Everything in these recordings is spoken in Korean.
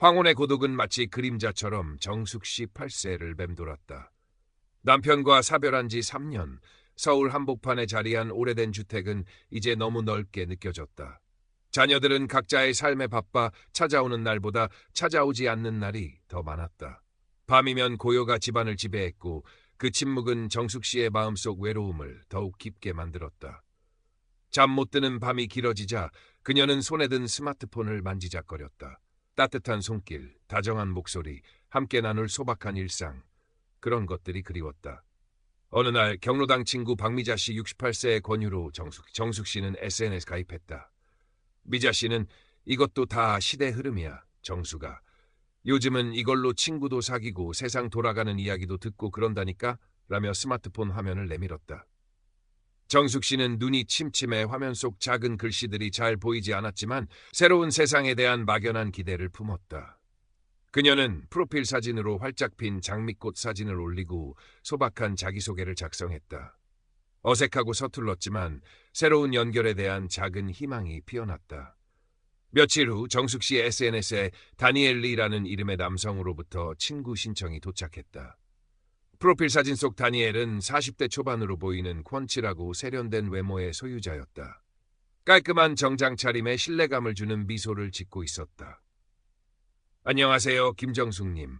황혼의 고독은 마치 그림자처럼 정숙 씨 8세를 맴돌았다. 남편과 사별한 지 3년, 서울 한복판에 자리한 오래된 주택은 이제 너무 넓게 느껴졌다. 자녀들은 각자의 삶에 바빠 찾아오는 날보다 찾아오지 않는 날이 더 많았다. 밤이면 고요가 집안을 지배했고 그 침묵은 정숙 씨의 마음속 외로움을 더욱 깊게 만들었다. 잠 못 드는 밤이 길어지자 그녀는 손에 든 스마트폰을 만지작거렸다. 따뜻한 손길, 다정한 목소리, 함께 나눌 소박한 일상, 그런 것들이 그리웠다. 어느 날 경로당 친구 박미자 씨 68세의 권유로 정숙 씨는 SNS 가입했다. 미자 씨는 이것도 다 시대 흐름이야, 정수가. 요즘은 이걸로 친구도 사귀고 세상 돌아가는 이야기도 듣고 그런다니까? 라며 스마트폰 화면을 내밀었다. 정숙 씨는 눈이 침침해 화면 속 작은 글씨들이 잘 보이지 않았지만 새로운 세상에 대한 막연한 기대를 품었다. 그녀는 프로필 사진으로 활짝 핀 장미꽃 사진을 올리고 소박한 자기소개를 작성했다. 어색하고 서툴렀지만 새로운 연결에 대한 작은 희망이 피어났다. 며칠 후 정숙 씨의 SNS에 다니엘리라는 이름의 남성으로부터 친구 신청이 도착했다. 프로필 사진 속 다니엘은 40대 초반으로 보이는 훤칠하고 세련된 외모의 소유자였다. 깔끔한 정장 차림에 신뢰감을 주는 미소를 짓고 있었다. 안녕하세요, 김정숙님.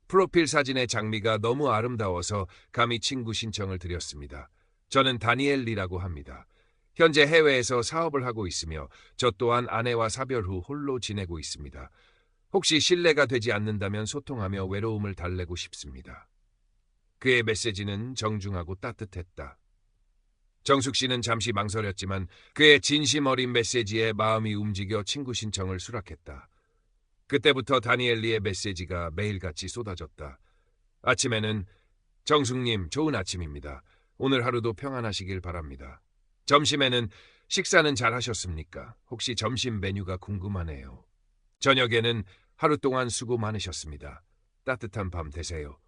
프로필 사진의 장미가 너무 아름다워서 감히 친구 신청을 드렸습니다. 저는 다니엘리라고 합니다. 현재 해외에서 사업을 하고 있으며 저 또한 아내와 사별 후 홀로 지내고 있습니다. 혹시 신뢰가 되지 않는다면 소통하며 외로움을 달래고 싶습니다. 그의 메시지는 정중하고 따뜻했다. 정숙 씨는 잠시 망설였지만 그의 진심 어린 메시지에 마음이 움직여 친구 신청을 수락했다. 그때부터 다니엘리의 메시지가 매일같이 쏟아졌다. 아침에는 정숙님 좋은 아침입니다. 오늘 하루도 평안하시길 바랍니다. 점심에는 식사는 잘 하셨습니까? 혹시 점심 메뉴가 궁금하네요. 저녁에는 하루 동안 수고 많으셨습니다. 따뜻한 밤 되세요.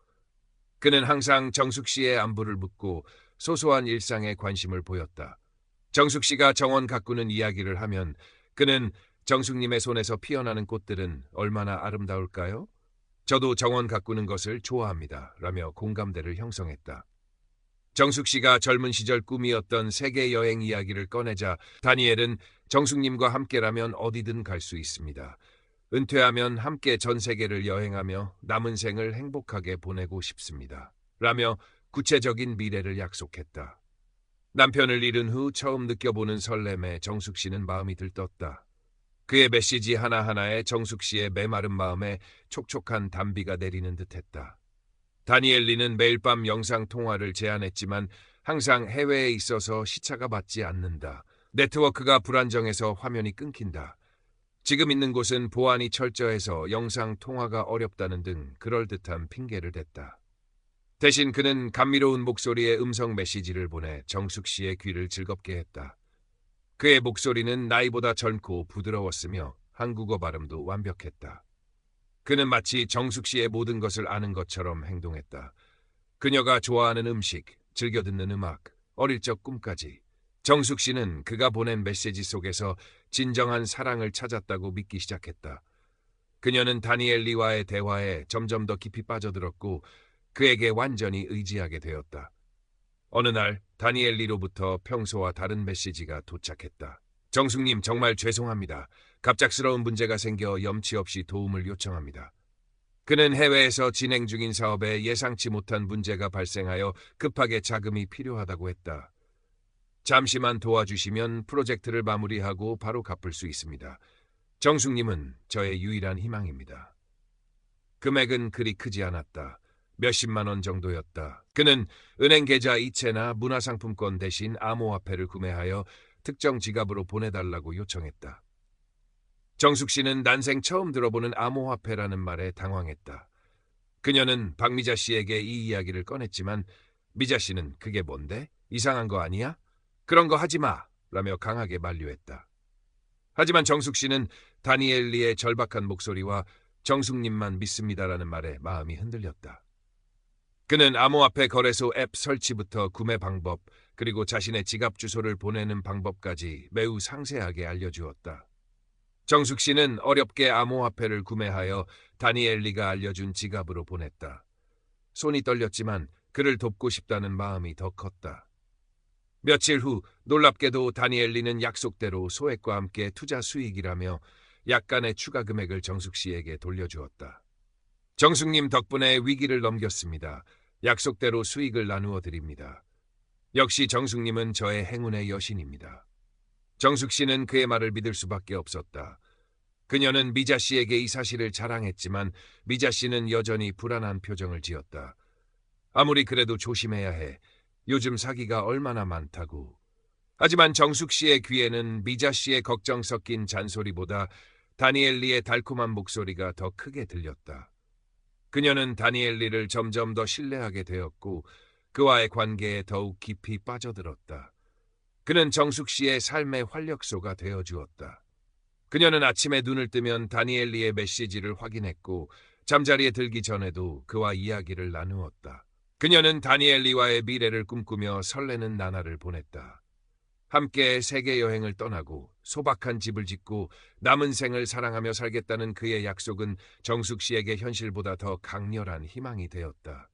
그는 항상 정숙 씨의 안부를 묻고 소소한 일상에 관심을 보였다. 정숙 씨가 정원 가꾸는 이야기를 하면 그는 정숙님의 손에서 피어나는 꽃들은 얼마나 아름다울까요? 저도 정원 가꾸는 것을 좋아합니다. 라며 공감대를 형성했다. 정숙 씨가 젊은 시절 꿈이었던 세계 여행 이야기를 꺼내자 다니엘은 정숙님과 함께라면 어디든 갈 수 있습니다. 은퇴하면 함께 전 세계를 여행하며 남은 생을 행복하게 보내고 싶습니다. 라며 구체적인 미래를 약속했다. 남편을 잃은 후 처음 느껴보는 설렘에 정숙 씨는 마음이 들떴다. 그의 메시지 하나하나에 정숙 씨의 메마른 마음에 촉촉한 단비가 내리는 듯했다. 다니엘리는 매일 밤 영상 통화를 제안했지만 항상 해외에 있어서 시차가 맞지 않는다. 네트워크가 불안정해서 화면이 끊긴다. 지금 있는 곳은 보안이 철저해서 영상 통화가 어렵다는 등 그럴듯한 핑계를 댔다. 대신 그는 감미로운 목소리의 음성 메시지를 보내 정숙 씨의 귀를 즐겁게 했다. 그의 목소리는 나이보다 젊고 부드러웠으며 한국어 발음도 완벽했다. 그는 마치 정숙 씨의 모든 것을 아는 것처럼 행동했다. 그녀가 좋아하는 음식, 즐겨 듣는 음악, 어릴 적 꿈까지. 정숙 씨는 그가 보낸 메시지 속에서 진정한 사랑을 찾았다고 믿기 시작했다. 그녀는 다니엘리와의 대화에 점점 더 깊이 빠져들었고 그에게 완전히 의지하게 되었다. 어느 날 다니엘리로부터 평소와 다른 메시지가 도착했다. 정숙님 정말 죄송합니다. 갑작스러운 문제가 생겨 염치 없이 도움을 요청합니다. 그는 해외에서 진행 중인 사업에 예상치 못한 문제가 발생하여 급하게 자금이 필요하다고 했다. 잠시만 도와주시면 프로젝트를 마무리하고 바로 갚을 수 있습니다. 정숙님은 저의 유일한 희망입니다. 금액은 그리 크지 않았다. 몇십만 원 정도였다. 그는 은행 계좌 이체나 문화상품권 대신 암호화폐를 구매하여 특정 지갑으로 보내달라고 요청했다. 정숙 씨는 난생 처음 들어보는 암호화폐라는 말에 당황했다. 그녀는 박미자 씨에게 이 이야기를 꺼냈지만 미자 씨는 그게 뭔데? 이상한 거 아니야? 그런 거 하지 마! 라며 강하게 만류했다. 하지만 정숙 씨는 다니엘리의 절박한 목소리와 정숙님만 믿습니다라는 말에 마음이 흔들렸다. 그는 암호화폐 거래소 앱 설치부터 구매 방법, 그리고 자신의 지갑 주소를 보내는 방법까지 매우 상세하게 알려주었다. 정숙 씨는 어렵게 암호화폐를 구매하여 다니엘리가 알려준 지갑으로 보냈다. 손이 떨렸지만 그를 돕고 싶다는 마음이 더 컸다. 며칠 후 놀랍게도 다니엘리는 약속대로 소액과 함께 투자 수익이라며 약간의 추가 금액을 정숙 씨에게 돌려주었다. 정숙님 덕분에 위기를 넘겼습니다. 약속대로 수익을 나누어 드립니다. 역시 정숙님은 저의 행운의 여신입니다. 정숙 씨는 그의 말을 믿을 수밖에 없었다. 그녀는 미자 씨에게 이 사실을 자랑했지만 미자 씨는 여전히 불안한 표정을 지었다. 아무리 그래도 조심해야 해. 요즘 사기가 얼마나 많다고. 하지만 정숙 씨의 귀에는 미자 씨의 걱정 섞인 잔소리보다 다니엘리의 달콤한 목소리가 더 크게 들렸다. 그녀는 다니엘리를 점점 더 신뢰하게 되었고 그와의 관계에 더욱 깊이 빠져들었다. 그는 정숙 씨의 삶의 활력소가 되어주었다. 그녀는 아침에 눈을 뜨면 다니엘리의 메시지를 확인했고 잠자리에 들기 전에도 그와 이야기를 나누었다. 그녀는 다니엘리와의 미래를 꿈꾸며 설레는 나날을 보냈다. 함께 세계 여행을 떠나고 소박한 집을 짓고 남은 생을 사랑하며 살겠다는 그의 약속은 정숙 씨에게 현실보다 더 강렬한 희망이 되었다.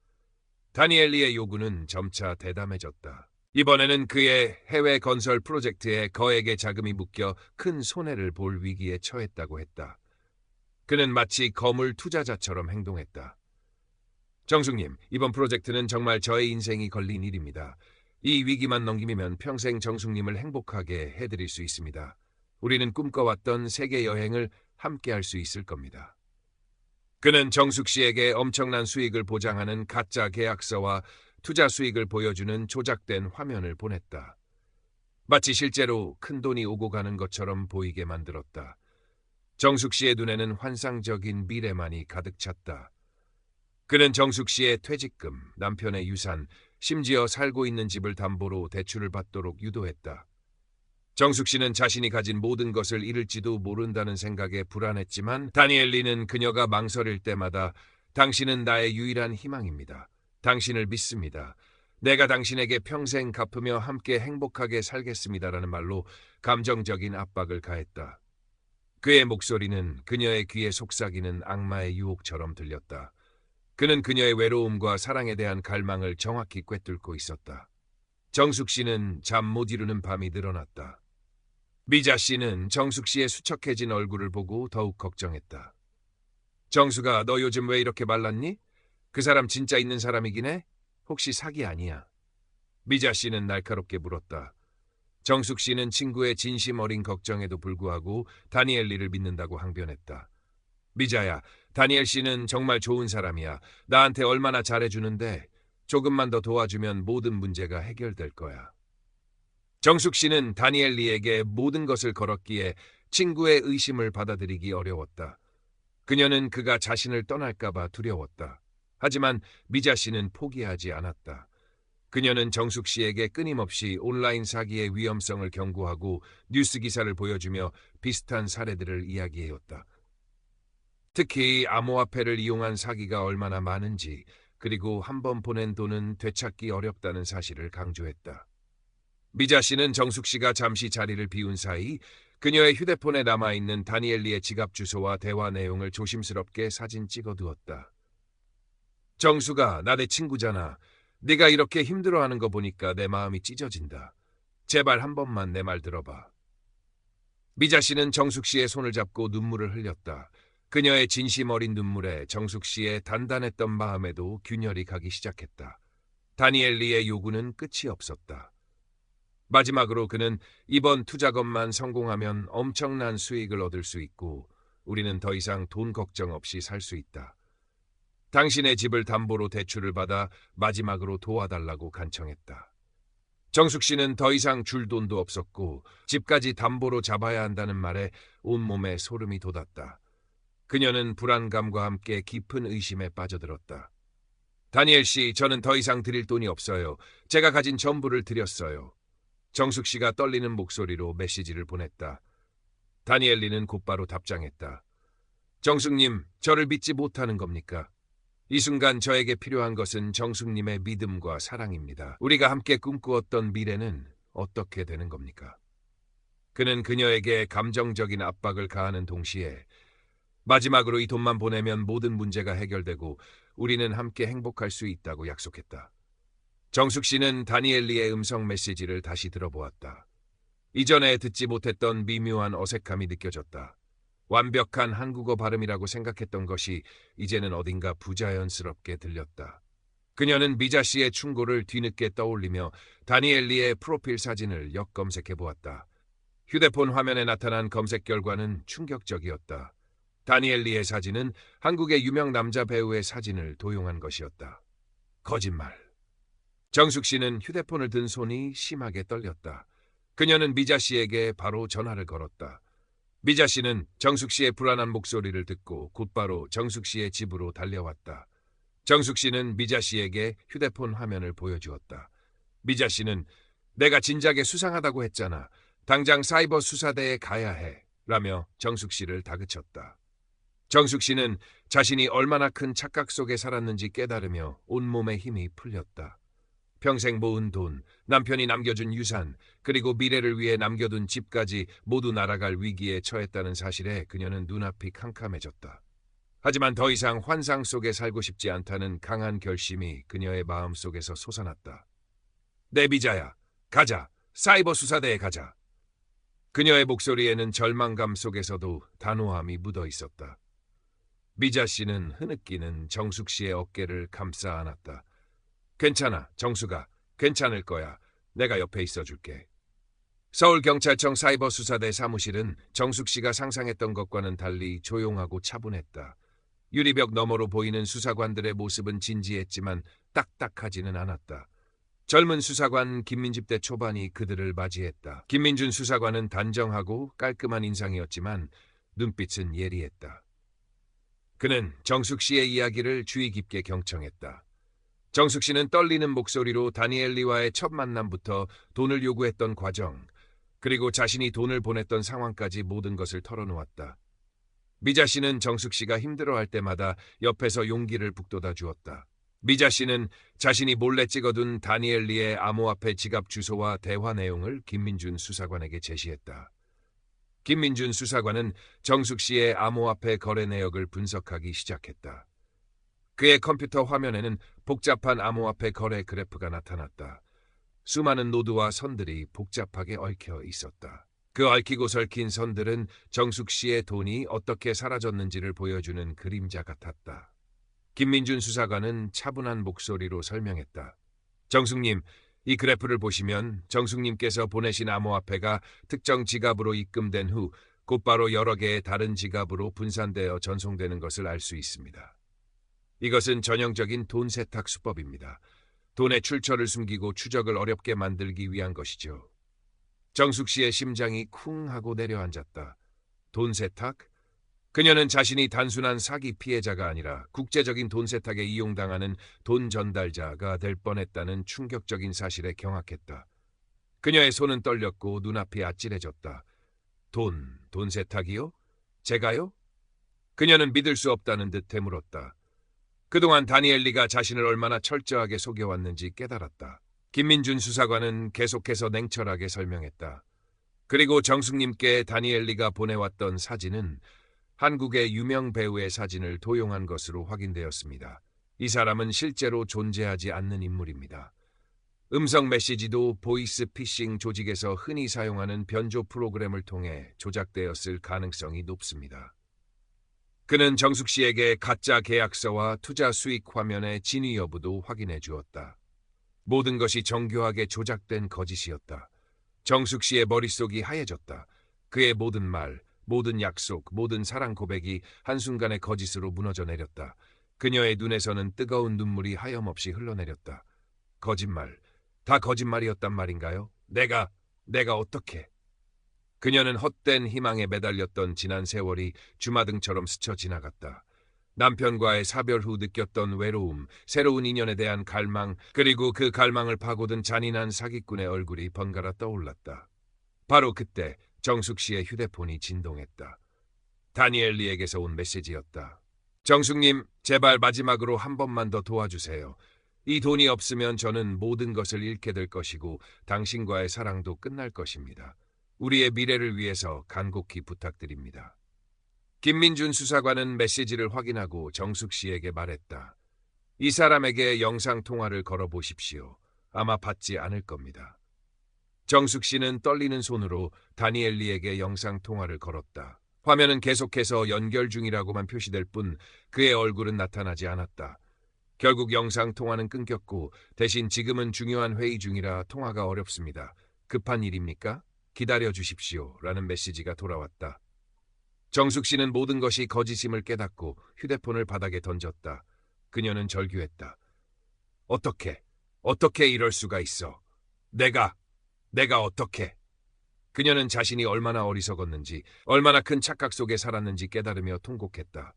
다니엘리의 요구는 점차 대담해졌다. 이번에는 그의 해외 건설 프로젝트에 거액의 자금이 묶여 큰 손해를 볼 위기에 처했다고 했다. 그는 마치 거물 투자자처럼 행동했다. 정숙님, 이번 프로젝트는 정말 저의 인생이 걸린 일입니다. 이 위기만 넘기면 평생 정숙님을 행복하게 해드릴 수 있습니다. 우리는 꿈꿔왔던 세계 여행을 함께 할 수 있을 겁니다. 그는 정숙 씨에게 엄청난 수익을 보장하는 가짜 계약서와 투자 수익을 보여주는 조작된 화면을 보냈다. 마치 실제로 큰 돈이 오고 가는 것처럼 보이게 만들었다. 정숙 씨의 눈에는 환상적인 미래만이 가득 찼다. 그는 정숙 씨의 퇴직금, 남편의 유산, 심지어 살고 있는 집을 담보로 대출을 받도록 유도했다. 정숙 씨는 자신이 가진 모든 것을 잃을지도 모른다는 생각에 불안했지만 다니엘리는 그녀가 망설일 때마다 당신은 나의 유일한 희망입니다. 당신을 믿습니다. 내가 당신에게 평생 갚으며 함께 행복하게 살겠습니다라는 말로 감정적인 압박을 가했다. 그의 목소리는 그녀의 귀에 속삭이는 악마의 유혹처럼 들렸다. 그는 그녀의 외로움과 사랑에 대한 갈망을 정확히 꿰뚫고 있었다. 정숙 씨는 잠 못 이루는 밤이 늘어났다. 미자 씨는 정숙 씨의 수척해진 얼굴을 보고 더욱 걱정했다. 정숙아, 너 요즘 왜 이렇게 말랐니? 그 사람 진짜 있는 사람이긴 해? 혹시 사기 아니야? 미자 씨는 날카롭게 물었다. 정숙 씨는 친구의 진심 어린 걱정에도 불구하고 다니엘리를 믿는다고 항변했다. 미자야, 다니엘 씨는 정말 좋은 사람이야. 나한테 얼마나 잘해주는데 조금만 더 도와주면 모든 문제가 해결될 거야. 정숙 씨는 다니엘리에게 모든 것을 걸었기에 친구의 의심을 받아들이기 어려웠다. 그녀는 그가 자신을 떠날까봐 두려웠다. 하지만 미자 씨는 포기하지 않았다. 그녀는 정숙 씨에게 끊임없이 온라인 사기의 위험성을 경고하고 뉴스 기사를 보여주며 비슷한 사례들을 이야기해왔다. 특히 암호화폐를 이용한 사기가 얼마나 많은지, 그리고 한 번 보낸 돈은 되찾기 어렵다는 사실을 강조했다. 미자 씨는 정숙 씨가 잠시 자리를 비운 사이 그녀의 휴대폰에 남아있는 다니엘리의 지갑 주소와 대화 내용을 조심스럽게 사진 찍어두었다. 정숙아, 나 내 친구잖아. 네가 이렇게 힘들어하는 거 보니까 내 마음이 찢어진다. 제발 한 번만 내 말 들어봐. 미자 씨는 정숙 씨의 손을 잡고 눈물을 흘렸다. 그녀의 진심 어린 눈물에 정숙 씨의 단단했던 마음에도 균열이 가기 시작했다. 다니엘리의 요구는 끝이 없었다. 마지막으로 그는 이번 투자건만 성공하면 엄청난 수익을 얻을 수 있고 우리는 더 이상 돈 걱정 없이 살 수 있다. 당신의 집을 담보로 대출을 받아 마지막으로 도와달라고 간청했다. 정숙 씨는 더 이상 줄 돈도 없었고 집까지 담보로 잡아야 한다는 말에 온몸에 소름이 돋았다. 그녀는 불안감과 함께 깊은 의심에 빠져들었다. 다니엘 씨, 저는 더 이상 드릴 돈이 없어요. 제가 가진 전부를 드렸어요. 정숙 씨가 떨리는 목소리로 메시지를 보냈다. 다니엘리는 곧바로 답장했다. 정숙님, 저를 믿지 못하는 겁니까? 이 순간 저에게 필요한 것은 정숙님의 믿음과 사랑입니다. 우리가 함께 꿈꾸었던 미래는 어떻게 되는 겁니까? 그는 그녀에게 감정적인 압박을 가하는 동시에 마지막으로 이 돈만 보내면 모든 문제가 해결되고 우리는 함께 행복할 수 있다고 약속했다. 정숙 씨는 다니엘리의 음성 메시지를 다시 들어보았다. 이전에 듣지 못했던 미묘한 어색함이 느껴졌다. 완벽한 한국어 발음이라고 생각했던 것이 이제는 어딘가 부자연스럽게 들렸다. 그녀는 미자 씨의 충고를 뒤늦게 떠올리며 다니엘리의 프로필 사진을 역검색해 보았다. 휴대폰 화면에 나타난 검색 결과는 충격적이었다. 다니엘리의 사진은 한국의 유명 남자 배우의 사진을 도용한 것이었다. 거짓말. 정숙 씨는 휴대폰을 든 손이 심하게 떨렸다. 그녀는 미자 씨에게 바로 전화를 걸었다. 미자 씨는 정숙 씨의 불안한 목소리를 듣고 곧바로 정숙 씨의 집으로 달려왔다. 정숙 씨는 미자 씨에게 휴대폰 화면을 보여주었다. 미자 씨는 내가 진작에 수상하다고 했잖아. 당장 사이버 수사대에 가야 해. 라며 정숙 씨를 다그쳤다. 정숙 씨는 자신이 얼마나 큰 착각 속에 살았는지 깨달으며 온몸에 힘이 풀렸다. 평생 모은 돈, 남편이 남겨준 유산, 그리고 미래를 위해 남겨둔 집까지 모두 날아갈 위기에 처했다는 사실에 그녀는 눈앞이 캄캄해졌다. 하지만 더 이상 환상 속에 살고 싶지 않다는 강한 결심이 그녀의 마음속에서 솟아났다. 내 미자야, 가자. 사이버 수사대에 가자. 그녀의 목소리에는 절망감 속에서도 단호함이 묻어 있었다. 미자 씨는 흐느끼는 정숙 씨의 어깨를 감싸 안았다. 괜찮아, 정숙아. 괜찮을 거야. 내가 옆에 있어줄게. 서울경찰청 사이버수사대 사무실은 정숙 씨가 상상했던 것과는 달리 조용하고 차분했다. 유리벽 너머로 보이는 수사관들의 모습은 진지했지만 딱딱하지는 않았다. 젊은 수사관 김민집대 초반이 그들을 맞이했다. 김민준 수사관은 단정하고 깔끔한 인상이었지만 눈빛은 예리했다. 그는 정숙 씨의 이야기를 주의 깊게 경청했다. 정숙 씨는 떨리는 목소리로 다니엘리와의 첫 만남부터 돈을 요구했던 과정, 그리고 자신이 돈을 보냈던 상황까지 모든 것을 털어놓았다. 미자 씨는 정숙 씨가 힘들어할 때마다 옆에서 용기를 북돋아 주었다. 미자 씨는 자신이 몰래 찍어둔 다니엘리의 암호화폐 지갑 주소와 대화 내용을 김민준 수사관에게 제시했다. 김민준 수사관은 정숙 씨의 암호화폐 거래 내역을 분석하기 시작했다. 그의 컴퓨터 화면에는 복잡한 암호화폐 거래 그래프가 나타났다. 수많은 노드와 선들이 복잡하게 얽혀 있었다. 그 얽히고 설킨 선들은 정숙 씨의 돈이 어떻게 사라졌는지를 보여주는 그림자 같았다. 김민준 수사관은 차분한 목소리로 설명했다. 정숙님, 이 그래프를 보시면 정숙님께서 보내신 암호화폐가 특정 지갑으로 입금된 후 곧바로 여러 개의 다른 지갑으로 분산되어 전송되는 것을 알 수 있습니다. 이것은 전형적인 돈 세탁 수법입니다. 돈의 출처를 숨기고 추적을 어렵게 만들기 위한 것이죠. 정숙 씨의 심장이 쿵 하고 내려앉았다. 돈 세탁? 그녀는 자신이 단순한 사기 피해자가 아니라 국제적인 돈 세탁에 이용당하는 돈 전달자가 될 뻔했다는 충격적인 사실에 경악했다. 그녀의 손은 떨렸고 눈앞이 아찔해졌다. 돈 세탁이요? 제가요? 그녀는 믿을 수 없다는 듯 되물었다. 그동안 다니엘리가 자신을 얼마나 철저하게 속여왔는지 깨달았다. 김민준 수사관은 계속해서 냉철하게 설명했다. 그리고 정숙님께 다니엘리가 보내왔던 사진은 한국의 유명 배우의 사진을 도용한 것으로 확인되었습니다. 이 사람은 실제로 존재하지 않는 인물입니다. 음성 메시지도 보이스 피싱 조직에서 흔히 사용하는 변조 프로그램을 통해 조작되었을 가능성이 높습니다. 그는 정숙 씨에게 가짜 계약서와 투자 수익 화면의 진위 여부도 확인해 주었다. 모든 것이 정교하게 조작된 거짓이었다. 정숙 씨의 머릿속이 하얘졌다. 그의 모든 말, 모든 약속, 모든 사랑 고백이 한순간에 거짓으로 무너져 내렸다. 그녀의 눈에서는 뜨거운 눈물이 하염없이 흘러내렸다. 거짓말, 다 거짓말이었단 말인가요? 내가 어떻게... 그녀는 헛된 희망에 매달렸던 지난 세월이 주마등처럼 스쳐 지나갔다. 남편과의 사별 후 느꼈던 외로움, 새로운 인연에 대한 갈망, 그리고 그 갈망을 파고든 잔인한 사기꾼의 얼굴이 번갈아 떠올랐다. 바로 그때 정숙 씨의 휴대폰이 진동했다. 다니엘리에게서 온 메시지였다. 정숙님, 제발 마지막으로 한 번만 더 도와주세요. 이 돈이 없으면 저는 모든 것을 잃게 될 것이고 당신과의 사랑도 끝날 것입니다. 우리의 미래를 위해서 간곡히 부탁드립니다. 김민준 수사관은 메시지를 확인하고 정숙 씨에게 말했다. 이 사람에게 영상통화를 걸어보십시오. 아마 받지 않을 겁니다. 정숙 씨는 떨리는 손으로 다니엘리에게 영상통화를 걸었다. 화면은 계속해서 연결 중이라고만 표시될 뿐 그의 얼굴은 나타나지 않았다. 결국 영상통화는 끊겼고 대신 지금은 중요한 회의 중이라 통화가 어렵습니다. 급한 일입니까? 기다려 주십시오. 라는 메시지가 돌아왔다. 정숙 씨는 모든 것이 거짓임을 깨닫고 휴대폰을 바닥에 던졌다. 그녀는 절규했다. 어떻게 이럴 수가 있어? 내가 어떻게? 그녀는 자신이 얼마나 어리석었는지, 얼마나 큰 착각 속에 살았는지 깨달으며 통곡했다.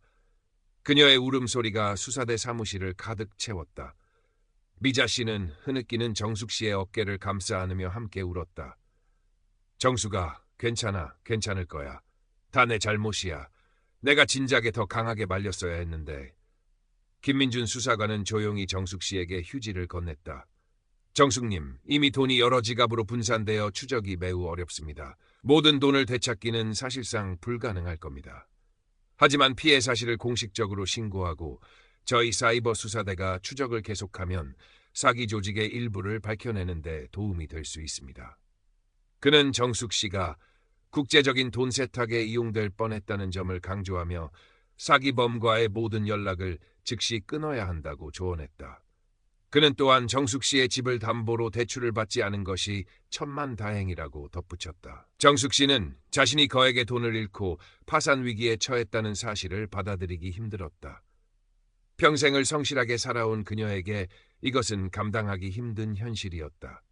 그녀의 울음소리가 수사대 사무실을 가득 채웠다. 미자 씨는 흐느끼는 정숙 씨의 어깨를 감싸 안으며 함께 울었다. 정숙아, 괜찮을 거야. 다 내 잘못이야. 내가 진작에 더 강하게 말렸어야 했는데. 김민준 수사관은 조용히 정숙 씨에게 휴지를 건넸다. 정숙님, 이미 돈이 여러 지갑으로 분산되어 추적이 매우 어렵습니다. 모든 돈을 되찾기는 사실상 불가능할 겁니다. 하지만 피해 사실을 공식적으로 신고하고 저희 사이버 수사대가 추적을 계속하면 사기 조직의 일부를 밝혀내는 데 도움이 될 수 있습니다. 그는 정숙 씨가 국제적인 돈 세탁에 이용될 뻔했다는 점을 강조하며 사기범과의 모든 연락을 즉시 끊어야 한다고 조언했다. 그는 또한 정숙 씨의 집을 담보로 대출을 받지 않은 것이 천만다행이라고 덧붙였다. 정숙 씨는 자신이 거액의 돈을 잃고 파산 위기에 처했다는 사실을 받아들이기 힘들었다. 평생을 성실하게 살아온 그녀에게 이것은 감당하기 힘든 현실이었다.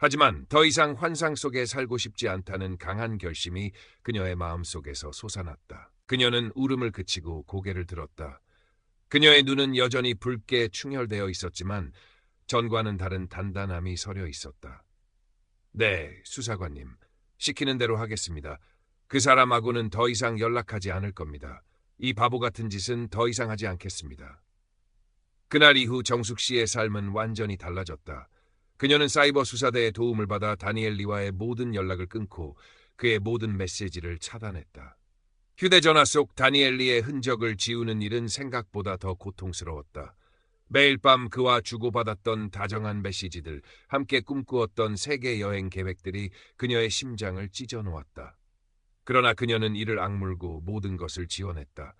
하지만 더 이상 환상 속에 살고 싶지 않다는 강한 결심이 그녀의 마음속에서 솟아났다. 그녀는 울음을 그치고 고개를 들었다. 그녀의 눈은 여전히 붉게 충혈되어 있었지만 전과는 다른 단단함이 서려 있었다. 네, 수사관님. 시키는 대로 하겠습니다. 그 사람하고는 더 이상 연락하지 않을 겁니다. 이 바보 같은 짓은 더 이상 하지 않겠습니다. 그날 이후 정숙 씨의 삶은 완전히 달라졌다. 그녀는 사이버 수사대의 도움을 받아 다니엘리와의 모든 연락을 끊고 그의 모든 메시지를 차단했다. 휴대전화 속 다니엘리의 흔적을 지우는 일은 생각보다 더 고통스러웠다. 매일 밤 그와 주고받았던 다정한 메시지들, 함께 꿈꾸었던 세계 여행 계획들이 그녀의 심장을 찢어놓았다. 그러나 그녀는 이를 악물고 모든 것을 지워냈다.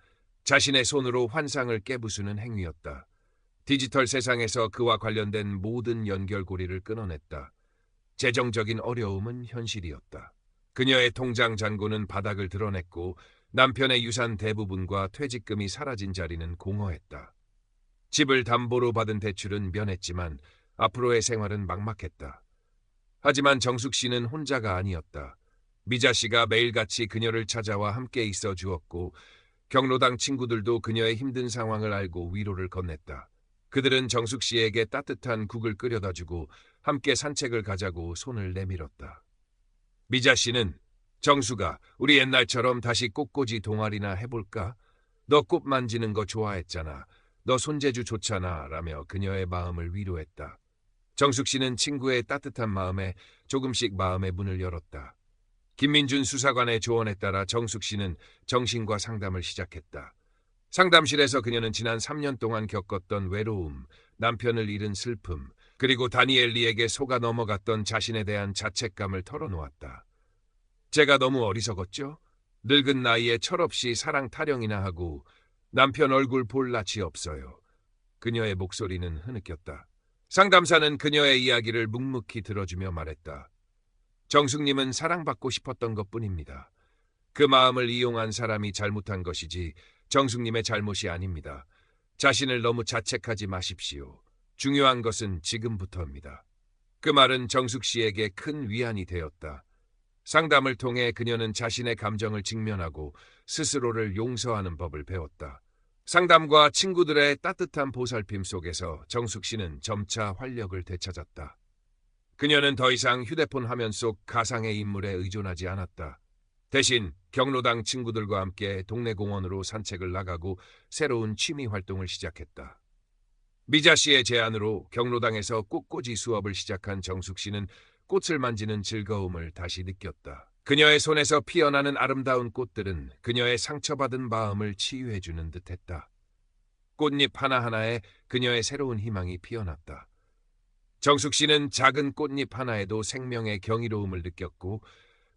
자신의 손으로 환상을 깨부수는 행위였다. 디지털 세상에서 그와 관련된 모든 연결고리를 끊어냈다. 재정적인 어려움은 현실이었다. 그녀의 통장 잔고는 바닥을 드러냈고 남편의 유산 대부분과 퇴직금이 사라진 자리는 공허했다. 집을 담보로 받은 대출은 면했지만 앞으로의 생활은 막막했다. 하지만 정숙 씨는 혼자가 아니었다. 미자 씨가 매일같이 그녀를 찾아와 함께 있어 주었고 경로당 친구들도 그녀의 힘든 상황을 알고 위로를 건넸다. 그들은 정숙 씨에게 따뜻한 국을 끓여다 주고 함께 산책을 가자고 손을 내밀었다. 미자 씨는 정숙아, 우리 옛날처럼 다시 꽃꽂이 동아리나 해볼까? 너 꽃 만지는 거 좋아했잖아. 너 손재주 좋잖아. 라며 그녀의 마음을 위로했다. 정숙 씨는 친구의 따뜻한 마음에 조금씩 마음의 문을 열었다. 김민준 수사관의 조언에 따라 정숙 씨는 정신과 상담을 시작했다. 상담실에서 그녀는 지난 3년 동안 겪었던 외로움, 남편을 잃은 슬픔, 그리고 다니엘리에게 속아 넘어갔던 자신에 대한 자책감을 털어놓았다. 제가 너무 어리석었죠? 늙은 나이에 철없이 사랑 타령이나 하고 남편 얼굴 볼 낯이 없어요. 그녀의 목소리는 흐느꼈다. 상담사는 그녀의 이야기를 묵묵히 들어주며 말했다. 정숙님은 사랑받고 싶었던 것뿐입니다. 그 마음을 이용한 사람이 잘못한 것이지 정숙님의 잘못이 아닙니다. 자신을 너무 자책하지 마십시오. 중요한 것은 지금부터입니다. 그 말은 정숙 씨에게 큰 위안이 되었다. 상담을 통해 그녀는 자신의 감정을 직면하고 스스로를 용서하는 법을 배웠다. 상담과 친구들의 따뜻한 보살핌 속에서 정숙 씨는 점차 활력을 되찾았다. 그녀는 더 이상 휴대폰 화면 속 가상의 인물에 의존하지 않았다. 대신 경로당 친구들과 함께 동네 공원으로 산책을 나가고 새로운 취미 활동을 시작했다. 미자 씨의 제안으로 경로당에서 꽃꽂이 수업을 시작한 정숙 씨는 꽃을 만지는 즐거움을 다시 느꼈다. 그녀의 손에서 피어나는 아름다운 꽃들은 그녀의 상처받은 마음을 치유해주는 듯했다. 꽃잎 하나하나에 그녀의 새로운 희망이 피어났다. 정숙 씨는 작은 꽃잎 하나에도 생명의 경이로움을 느꼈고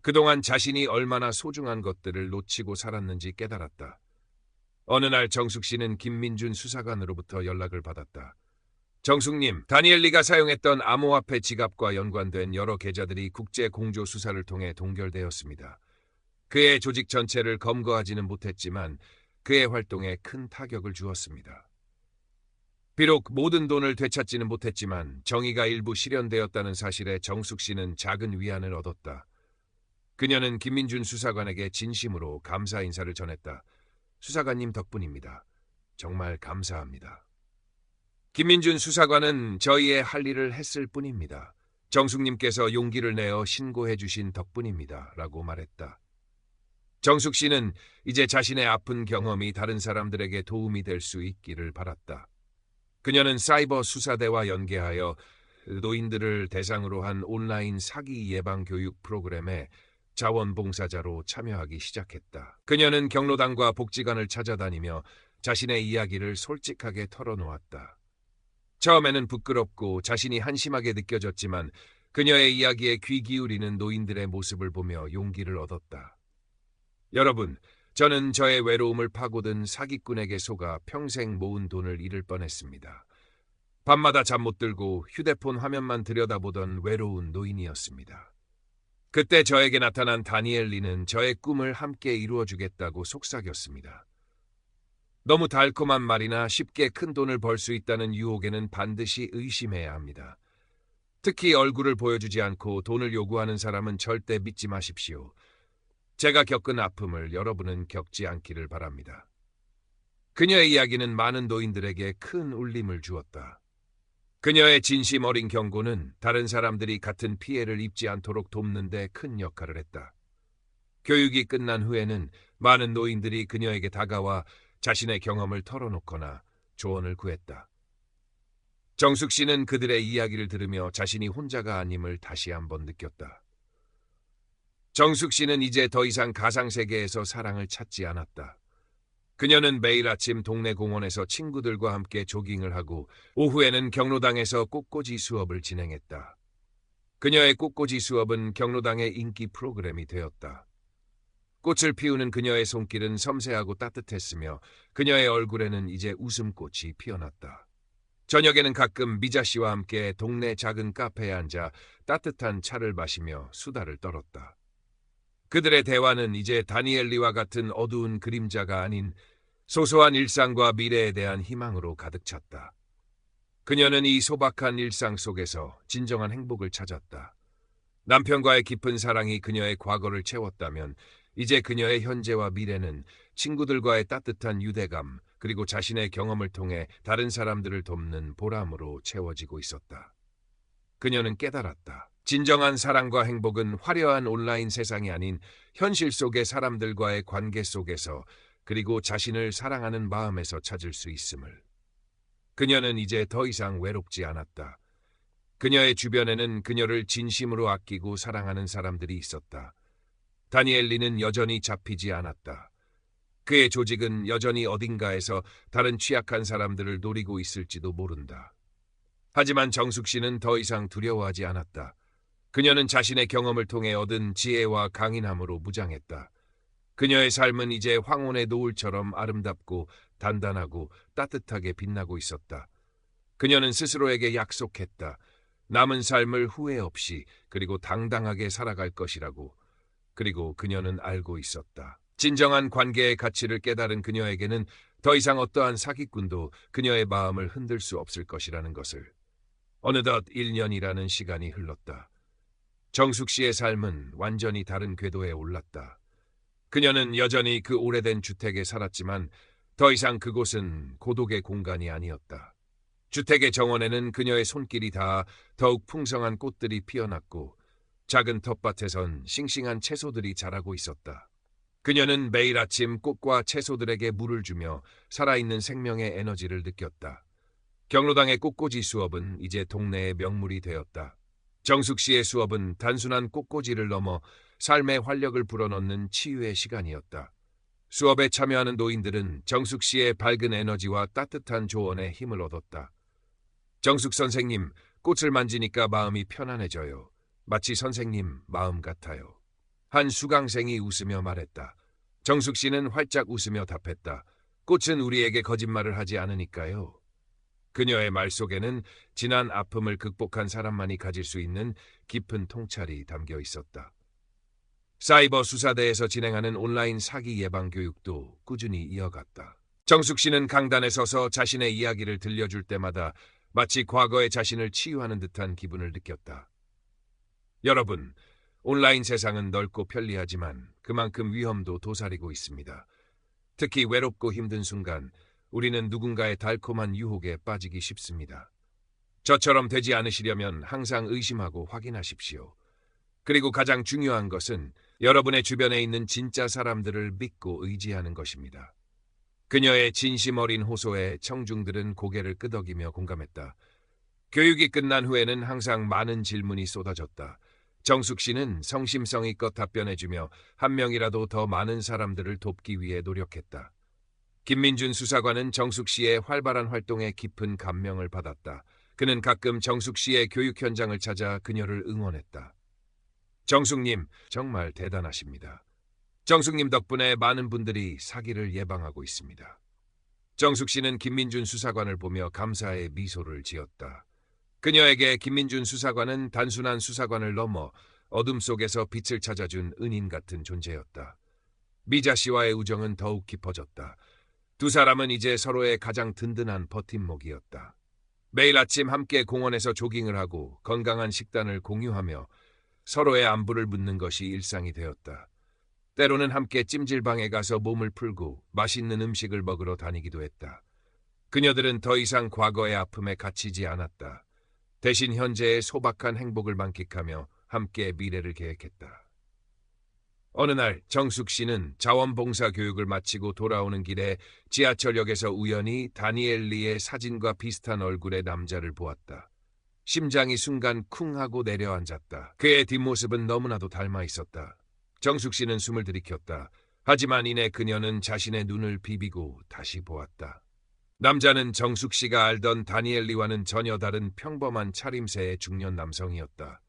그동안 자신이 얼마나 소중한 것들을 놓치고 살았는지 깨달았다. 어느 날 정숙 씨는 김민준 수사관으로부터 연락을 받았다. 정숙님, 다니엘리가 사용했던 암호화폐 지갑과 연관된 여러 계좌들이 국제 공조 수사를 통해 동결되었습니다. 그의 조직 전체를 검거하지는 못했지만 그의 활동에 큰 타격을 주었습니다. 비록 모든 돈을 되찾지는 못했지만 정의가 일부 실현되었다는 사실에 정숙 씨는 작은 위안을 얻었다. 그녀는 김민준 수사관에게 진심으로 감사 인사를 전했다. 수사관님 덕분입니다. 정말 감사합니다. 김민준 수사관은 저희의 할 일을 했을 뿐입니다. 정숙님께서 용기를 내어 신고해 주신 덕분입니다. 라고 말했다. 정숙 씨는 이제 자신의 아픈 경험이 다른 사람들에게 도움이 될 수 있기를 바랐다. 그녀는 사이버 수사대와 연계하여 노인들을 대상으로 한 온라인 사기 예방 교육 프로그램에 자원봉사자로 참여하기 시작했다. 그녀는 경로당과 복지관을 찾아다니며 자신의 이야기를 솔직하게 털어놓았다. 처음에는 부끄럽고 자신이 한심하게 느껴졌지만 그녀의 이야기에 귀 기울이는 노인들의 모습을 보며 용기를 얻었다. 여러분, 저는 저의 외로움을 파고든 사기꾼에게 속아 평생 모은 돈을 잃을 뻔했습니다. 밤마다 잠 못 들고 휴대폰 화면만 들여다보던 외로운 노인이었습니다. 그때 저에게 나타난 다니엘리는 저의 꿈을 함께 이루어주겠다고 속삭였습니다. 너무 달콤한 말이나 쉽게 큰 돈을 벌 수 있다는 유혹에는 반드시 의심해야 합니다. 특히 얼굴을 보여주지 않고 돈을 요구하는 사람은 절대 믿지 마십시오. 제가 겪은 아픔을 여러분은 겪지 않기를 바랍니다. 그녀의 이야기는 많은 노인들에게 큰 울림을 주었다. 그녀의 진심 어린 경고는 다른 사람들이 같은 피해를 입지 않도록 돕는 데 큰 역할을 했다. 교육이 끝난 후에는 많은 노인들이 그녀에게 다가와 자신의 경험을 털어놓거나 조언을 구했다. 정숙 씨는 그들의 이야기를 들으며 자신이 혼자가 아님을 다시 한번 느꼈다. 정숙 씨는 이제 더 이상 가상세계에서 사랑을 찾지 않았다. 그녀는 매일 아침 동네 공원에서 친구들과 함께 조깅을 하고 오후에는 경로당에서 꽃꽂이 수업을 진행했다. 그녀의 꽃꽂이 수업은 경로당의 인기 프로그램이 되었다. 꽃을 피우는 그녀의 손길은 섬세하고 따뜻했으며 그녀의 얼굴에는 이제 웃음꽃이 피어났다. 저녁에는 가끔 미자 씨와 함께 동네 작은 카페에 앉아 따뜻한 차를 마시며 수다를 떨었다. 그들의 대화는 이제 다니엘리와 같은 어두운 그림자가 아닌 소소한 일상과 미래에 대한 희망으로 가득 찼다. 그녀는 이 소박한 일상 속에서 진정한 행복을 찾았다. 남편과의 깊은 사랑이 그녀의 과거를 채웠다면 이제 그녀의 현재와 미래는 친구들과의 따뜻한 유대감 그리고 자신의 경험을 통해 다른 사람들을 돕는 보람으로 채워지고 있었다. 그녀는 깨달았다. 진정한 사랑과 행복은 화려한 온라인 세상이 아닌 현실 속의 사람들과의 관계 속에서 그리고 자신을 사랑하는 마음에서 찾을 수 있음을. 그녀는 이제 더 이상 외롭지 않았다. 그녀의 주변에는 그녀를 진심으로 아끼고 사랑하는 사람들이 있었다. 다니엘리는 여전히 잡히지 않았다. 그의 조직은 여전히 어딘가에서 다른 취약한 사람들을 노리고 있을지도 모른다. 하지만 정숙 씨는 더 이상 두려워하지 않았다. 그녀는 자신의 경험을 통해 얻은 지혜와 강인함으로 무장했다. 그녀의 삶은 이제 황혼의 노을처럼 아름답고 단단하고 따뜻하게 빛나고 있었다. 그녀는 스스로에게 약속했다. 남은 삶을 후회 없이 그리고 당당하게 살아갈 것이라고. 그리고 그녀는 알고 있었다. 진정한 관계의 가치를 깨달은 그녀에게는 더 이상 어떠한 사기꾼도 그녀의 마음을 흔들 수 없을 것이라는 것을. 어느덧 1년이라는 시간이 흘렀다. 정숙 씨의 삶은 완전히 다른 궤도에 올랐다. 그녀는 여전히 그 오래된 주택에 살았지만 더 이상 그곳은 고독의 공간이 아니었다. 주택의 정원에는 그녀의 손길이 닿아 더욱 풍성한 꽃들이 피어났고 작은 텃밭에선 싱싱한 채소들이 자라고 있었다. 그녀는 매일 아침 꽃과 채소들에게 물을 주며 살아있는 생명의 에너지를 느꼈다. 경로당의 꽃꽂이 수업은 이제 동네의 명물이 되었다. 정숙 씨의 수업은 단순한 꽃꽂이를 넘어 삶의 활력을 불어넣는 치유의 시간이었다. 수업에 참여하는 노인들은 정숙 씨의 밝은 에너지와 따뜻한 조언에 힘을 얻었다. 정숙 선생님, 꽃을 만지니까 마음이 편안해져요. 마치 선생님 마음 같아요. 한 수강생이 웃으며 말했다. 정숙 씨는 활짝 웃으며 답했다. 꽃은 우리에게 거짓말을 하지 않으니까요. 그녀의 말 속에는 지난 아픔을 극복한 사람만이 가질 수 있는 깊은 통찰이 담겨 있었다. 사이버 수사대에서 진행하는 온라인 사기 예방 교육도 꾸준히 이어갔다. 정숙 씨는 강단에 서서 자신의 이야기를 들려줄 때마다 마치 과거의 자신을 치유하는 듯한 기분을 느꼈다. 여러분, 온라인 세상은 넓고 편리하지만 그만큼 위험도 도사리고 있습니다. 특히 외롭고 힘든 순간 우리는 누군가의 달콤한 유혹에 빠지기 쉽습니다. 저처럼 되지 않으시려면 항상 의심하고 확인하십시오. 그리고 가장 중요한 것은 여러분의 주변에 있는 진짜 사람들을 믿고 의지하는 것입니다. 그녀의 진심 어린 호소에 청중들은 고개를 끄덕이며 공감했다. 교육이 끝난 후에는 항상 많은 질문이 쏟아졌다. 정숙 씨는 성심성의껏 답변해주며 한 명이라도 더 많은 사람들을 돕기 위해 노력했다. 김민준 수사관은 정숙 씨의 활발한 활동에 깊은 감명을 받았다. 그는 가끔 정숙 씨의 교육 현장을 찾아 그녀를 응원했다. 정숙님, 정말 대단하십니다. 정숙님 덕분에 많은 분들이 사기를 예방하고 있습니다. 정숙 씨는 김민준 수사관을 보며 감사의 미소를 지었다. 그녀에게 김민준 수사관은 단순한 수사관을 넘어 어둠 속에서 빛을 찾아준 은인 같은 존재였다. 미자 씨와의 우정은 더욱 깊어졌다. 두 사람은 이제 서로의 가장 든든한 버팀목이었다. 매일 아침 함께 공원에서 조깅을 하고 건강한 식단을 공유하며 서로의 안부를 묻는 것이 일상이 되었다. 때로는 함께 찜질방에 가서 몸을 풀고 맛있는 음식을 먹으러 다니기도 했다. 그녀들은 더 이상 과거의 아픔에 갇히지 않았다. 대신 현재의 소박한 행복을 만끽하며 함께 미래를 계획했다. 어느 날 정숙 씨는 자원봉사 교육을 마치고 돌아오는 길에 지하철역에서 우연히 다니엘 리의 사진과 비슷한 얼굴의 남자를 보았다. 심장이 순간 쿵 하고 내려앉았다. 그의 뒷모습은 너무나도 닮아 있었다. 정숙 씨는 숨을 들이켰다. 하지만 이내 그녀는 자신의 눈을 비비고 다시 보았다. 남자는 정숙 씨가 알던 다니엘 리와는 전혀 다른 평범한 차림새의 중년 남성이었다.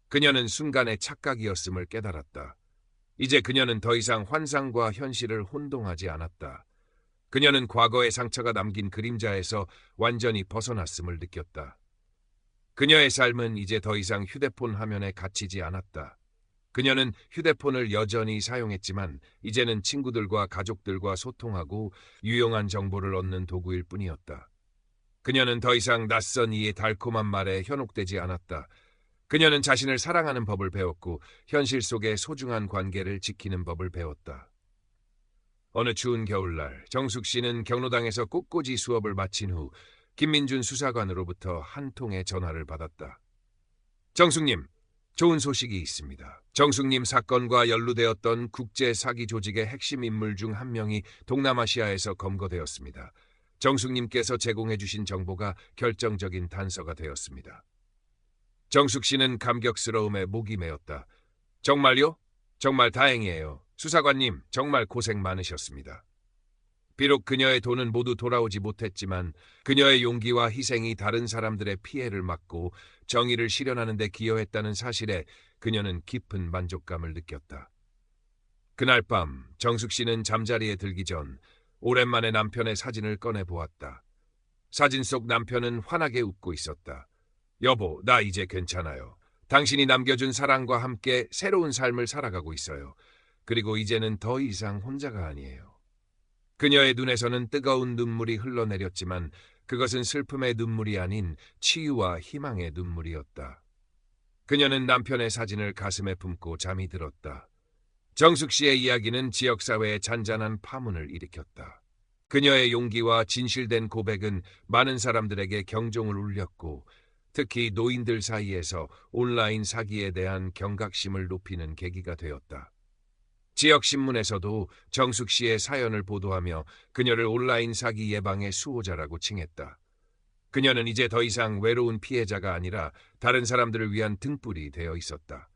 그녀는 순간의 착각이었음을 깨달았다. 이제 그녀는 더 이상 환상과 현실을 혼동하지 않았다. 그녀는 과거의 상처가 남긴 그림자에서 완전히 벗어났음을 느꼈다. 그녀의 삶은 이제 더 이상 휴대폰 화면에 갇히지 않았다. 그녀는 휴대폰을 여전히 사용했지만 이제는 친구들과 가족들과 소통하고 유용한 정보를 얻는 도구일 뿐이었다. 그녀는 더 이상 낯선 이의 달콤한 말에 현혹되지 않았다. 그녀는 자신을 사랑하는 법을 배웠고 현실 속의 소중한 관계를 지키는 법을 배웠다. 어느 추운 겨울날 정숙 씨는 경로당에서 꽃꽂이 수업을 마친 후 김민준 수사관으로부터 한 통의 전화를 받았다. 정숙님, 좋은 소식이 있습니다. 정숙님 사건과 연루되었던 국제 사기 조직의 핵심 인물 중 한 명이 동남아시아에서 검거되었습니다. 정숙님께서 제공해 주신 정보가 결정적인 단서가 되었습니다. 정숙 씨는 감격스러움에 목이 메었다. 정말요? 정말 다행이에요. 수사관님, 정말 고생 많으셨습니다. 비록 그녀의 돈은 모두 돌아오지 못했지만 그녀의 용기와 희생이 다른 사람들의 피해를 막고 정의를 실현하는 데 기여했다는 사실에 그녀는 깊은 만족감을 느꼈다. 그날 밤 정숙 씨는 잠자리에 들기 전 오랜만에 남편의 사진을 꺼내 보았다. 사진 속 남편은 환하게 웃고 있었다. 여보, 나 이제 괜찮아요. 당신이 남겨준 사랑과 함께 새로운 삶을 살아가고 있어요. 그리고 이제는 더 이상 혼자가 아니에요. 그녀의 눈에서는 뜨거운 눈물이 흘러내렸지만 그것은 슬픔의 눈물이 아닌 치유와 희망의 눈물이었다. 그녀는 남편의 사진을 가슴에 품고 잠이 들었다. 정숙 씨의 이야기는 지역사회에 잔잔한 파문을 일으켰다. 그녀의 용기와 진실된 고백은 많은 사람들에게 경종을 울렸고 특히 노인들 사이에서 온라인 사기에 대한 경각심을 높이는 계기가 되었다. 지역 신문에서도 정숙 씨의 사연을 보도하며 그녀를 온라인 사기 예방의 수호자라고 칭했다. 그녀는 이제 더 이상 외로운 피해자가 아니라 다른 사람들을 위한 등불이 되어 있었다.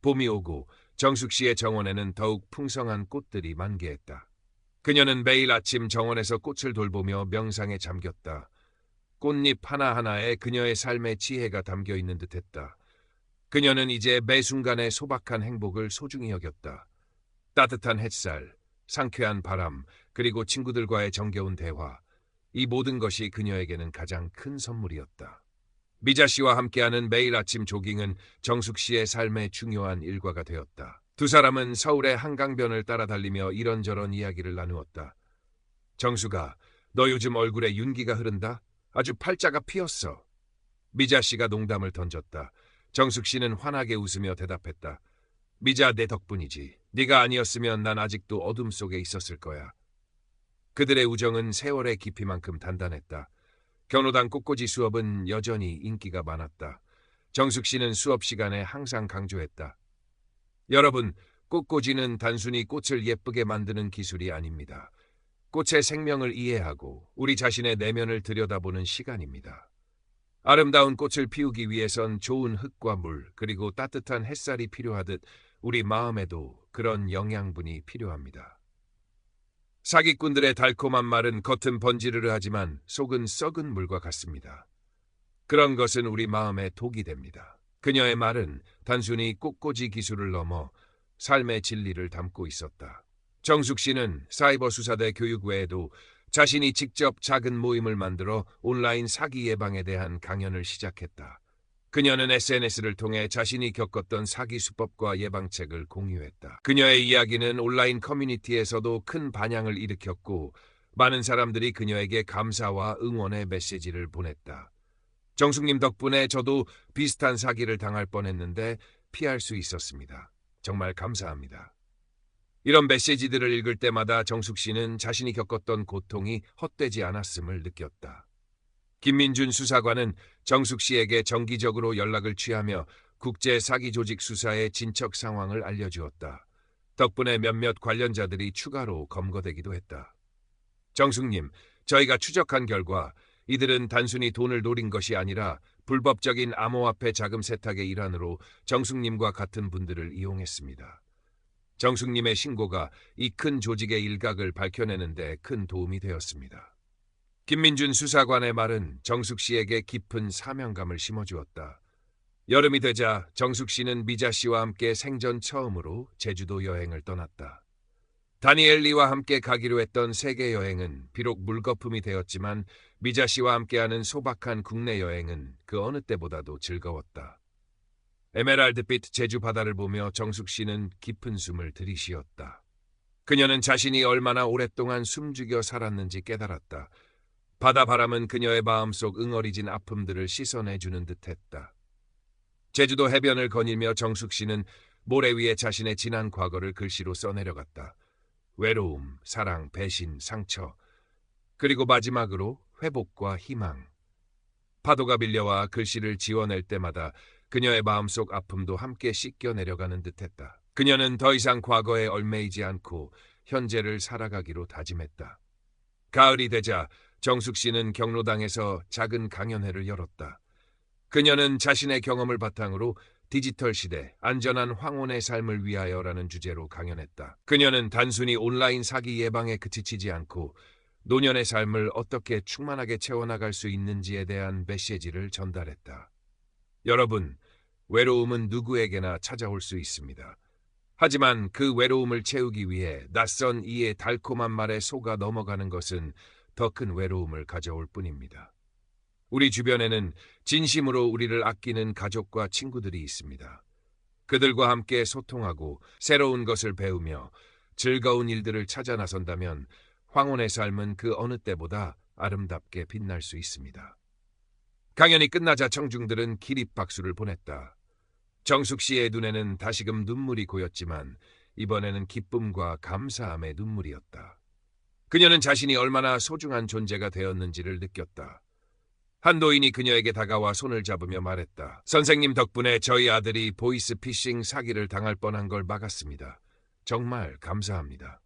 봄이 오고 정숙 씨의 정원에는 더욱 풍성한 꽃들이 만개했다. 그녀는 매일 아침 정원에서 꽃을 돌보며 명상에 잠겼다. 꽃잎 하나하나에 그녀의 삶의 지혜가 담겨 있는 듯했다. 그녀는 이제 매 순간의 소박한 행복을 소중히 여겼다. 따뜻한 햇살, 상쾌한 바람, 그리고 친구들과의 정겨운 대화. 이 모든 것이 그녀에게는 가장 큰 선물이었다. 미자 씨와 함께하는 매일 아침 조깅은 정숙 씨의 삶의 중요한 일과가 되었다. 두 사람은 서울의 한강변을 따라 달리며 이런저런 이야기를 나누었다. 정숙아, 너 요즘 얼굴에 윤기가 흐른다? 아주 팔자가 피었어. 미자 씨가 농담을 던졌다. 정숙 씨는 환하게 웃으며 대답했다. 미자, 내 덕분이지. 네가 아니었으면 난 아직도 어둠 속에 있었을 거야. 그들의 우정은 세월의 깊이만큼 단단했다. 경로당 꽃꽂이 수업은 여전히 인기가 많았다. 정숙 씨는 수업 시간에 항상 강조했다. 여러분, 꽃꽂이는 단순히 꽃을 예쁘게 만드는 기술이 아닙니다. 꽃의 생명을 이해하고 우리 자신의 내면을 들여다보는 시간입니다. 아름다운 꽃을 피우기 위해선 좋은 흙과 물, 그리고 따뜻한 햇살이 필요하듯 우리 마음에도 그런 영양분이 필요합니다. 사기꾼들의 달콤한 말은 겉은 번지르르 하지만 속은 썩은 물과 같습니다. 그런 것은 우리 마음에 독이 됩니다. 그녀의 말은 단순히 꽃꽂이 기술을 넘어 삶의 진리를 담고 있었다. 정숙 씨는 사이버 수사대 교육 외에도 자신이 직접 작은 모임을 만들어 온라인 사기 예방에 대한 강연을 시작했다. 그녀는 SNS를 통해 자신이 겪었던 사기 수법과 예방책을 공유했다. 그녀의 이야기는 온라인 커뮤니티에서도 큰 반향을 일으켰고 많은 사람들이 그녀에게 감사와 응원의 메시지를 보냈다. 정숙님 덕분에 저도 비슷한 사기를 당할 뻔했는데 피할 수 있었습니다. 정말 감사합니다. 이런 메시지들을 읽을 때마다 정숙 씨는 자신이 겪었던 고통이 헛되지 않았음을 느꼈다. 김민준 수사관은 정숙 씨에게 정기적으로 연락을 취하며 국제 사기 조직 수사의 진척 상황을 알려주었다. 덕분에 몇몇 관련자들이 추가로 검거되기도 했다. 정숙님, 저희가 추적한 결과 이들은 단순히 돈을 노린 것이 아니라 불법적인 암호화폐 자금 세탁의 일환으로 정숙님과 같은 분들을 이용했습니다. 정숙님의 신고가 이 큰 조직의 일각을 밝혀내는 데 큰 도움이 되었습니다. 김민준 수사관의 말은 정숙 씨에게 깊은 사명감을 심어주었다. 여름이 되자 정숙 씨는 미자 씨와 함께 생전 처음으로 제주도 여행을 떠났다. 다니엘 리와 함께 가기로 했던 세계 여행은 비록 물거품이 되었지만 미자 씨와 함께하는 소박한 국내 여행은 그 어느 때보다도 즐거웠다. 에메랄드빛 제주 바다를 보며 정숙 씨는 깊은 숨을 들이쉬었다. 그녀는 자신이 얼마나 오랫동안 숨죽여 살았는지 깨달았다. 바다 바람은 그녀의 마음속 응어리진 아픔들을 씻어내주는 듯했다. 제주도 해변을 거닐며 정숙 씨는 모래 위에 자신의 지난 과거를 글씨로 써내려갔다. 외로움, 사랑, 배신, 상처, 그리고 마지막으로 회복과 희망. 파도가 밀려와 글씨를 지워낼 때마다 그녀의 마음속 아픔도 함께 씻겨 내려가는 듯했다. 그녀는 더 이상 과거에 얽매이지 않고 현재를 살아가기로 다짐했다. 가을이 되자 정숙 씨는 경로당에서 작은 강연회를 열었다. 그녀는 자신의 경험을 바탕으로 디지털 시대, 안전한 황혼의 삶을 위하여라는 주제로 강연했다. 그녀는 단순히 온라인 사기 예방에 그치지 않고 노년의 삶을 어떻게 충만하게 채워나갈 수 있는지에 대한 메시지를 전달했다. 여러분, 외로움은 누구에게나 찾아올 수 있습니다. 하지만 그 외로움을 채우기 위해 낯선 이의 달콤한 말에 속아 넘어가는 것은 더 큰 외로움을 가져올 뿐입니다. 우리 주변에는 진심으로 우리를 아끼는 가족과 친구들이 있습니다. 그들과 함께 소통하고 새로운 것을 배우며 즐거운 일들을 찾아 나선다면 황혼의 삶은 그 어느 때보다 아름답게 빛날 수 있습니다. 강연이 끝나자 청중들은 기립박수를 보냈다. 정숙 씨의 눈에는 다시금 눈물이 고였지만 이번에는 기쁨과 감사함의 눈물이었다. 그녀는 자신이 얼마나 소중한 존재가 되었는지를 느꼈다. 한 노인이 그녀에게 다가와 손을 잡으며 말했다. 선생님 덕분에 저희 아들이 보이스피싱 사기를 당할 뻔한 걸 막았습니다. 정말 감사합니다.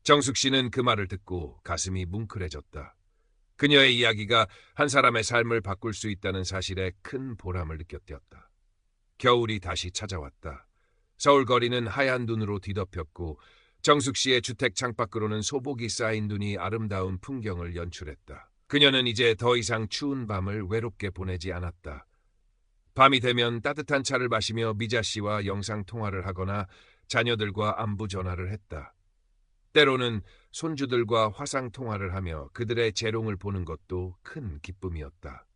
정숙 씨는 그 말을 듣고 가슴이 뭉클해졌다. 그녀의 이야기가 한 사람의 삶을 바꿀 수 있다는 사실에 큰 보람을 느꼈다. 겨울이 다시 찾아왔다. 서울 거리는 하얀 눈으로 뒤덮였고 정숙 씨의 주택 창밖으로는 소복이 쌓인 눈이 아름다운 풍경을 연출했다. 그녀는 이제 더 이상 추운 밤을 외롭게 보내지 않았다. 밤이 되면 따뜻한 차를 마시며 미자 씨와 영상 통화를 하거나 자녀들과 안부 전화를 했다. 때로는 손주들과 화상 통화를 하며 그들의 재롱을 보는 것도 큰 기쁨이었다.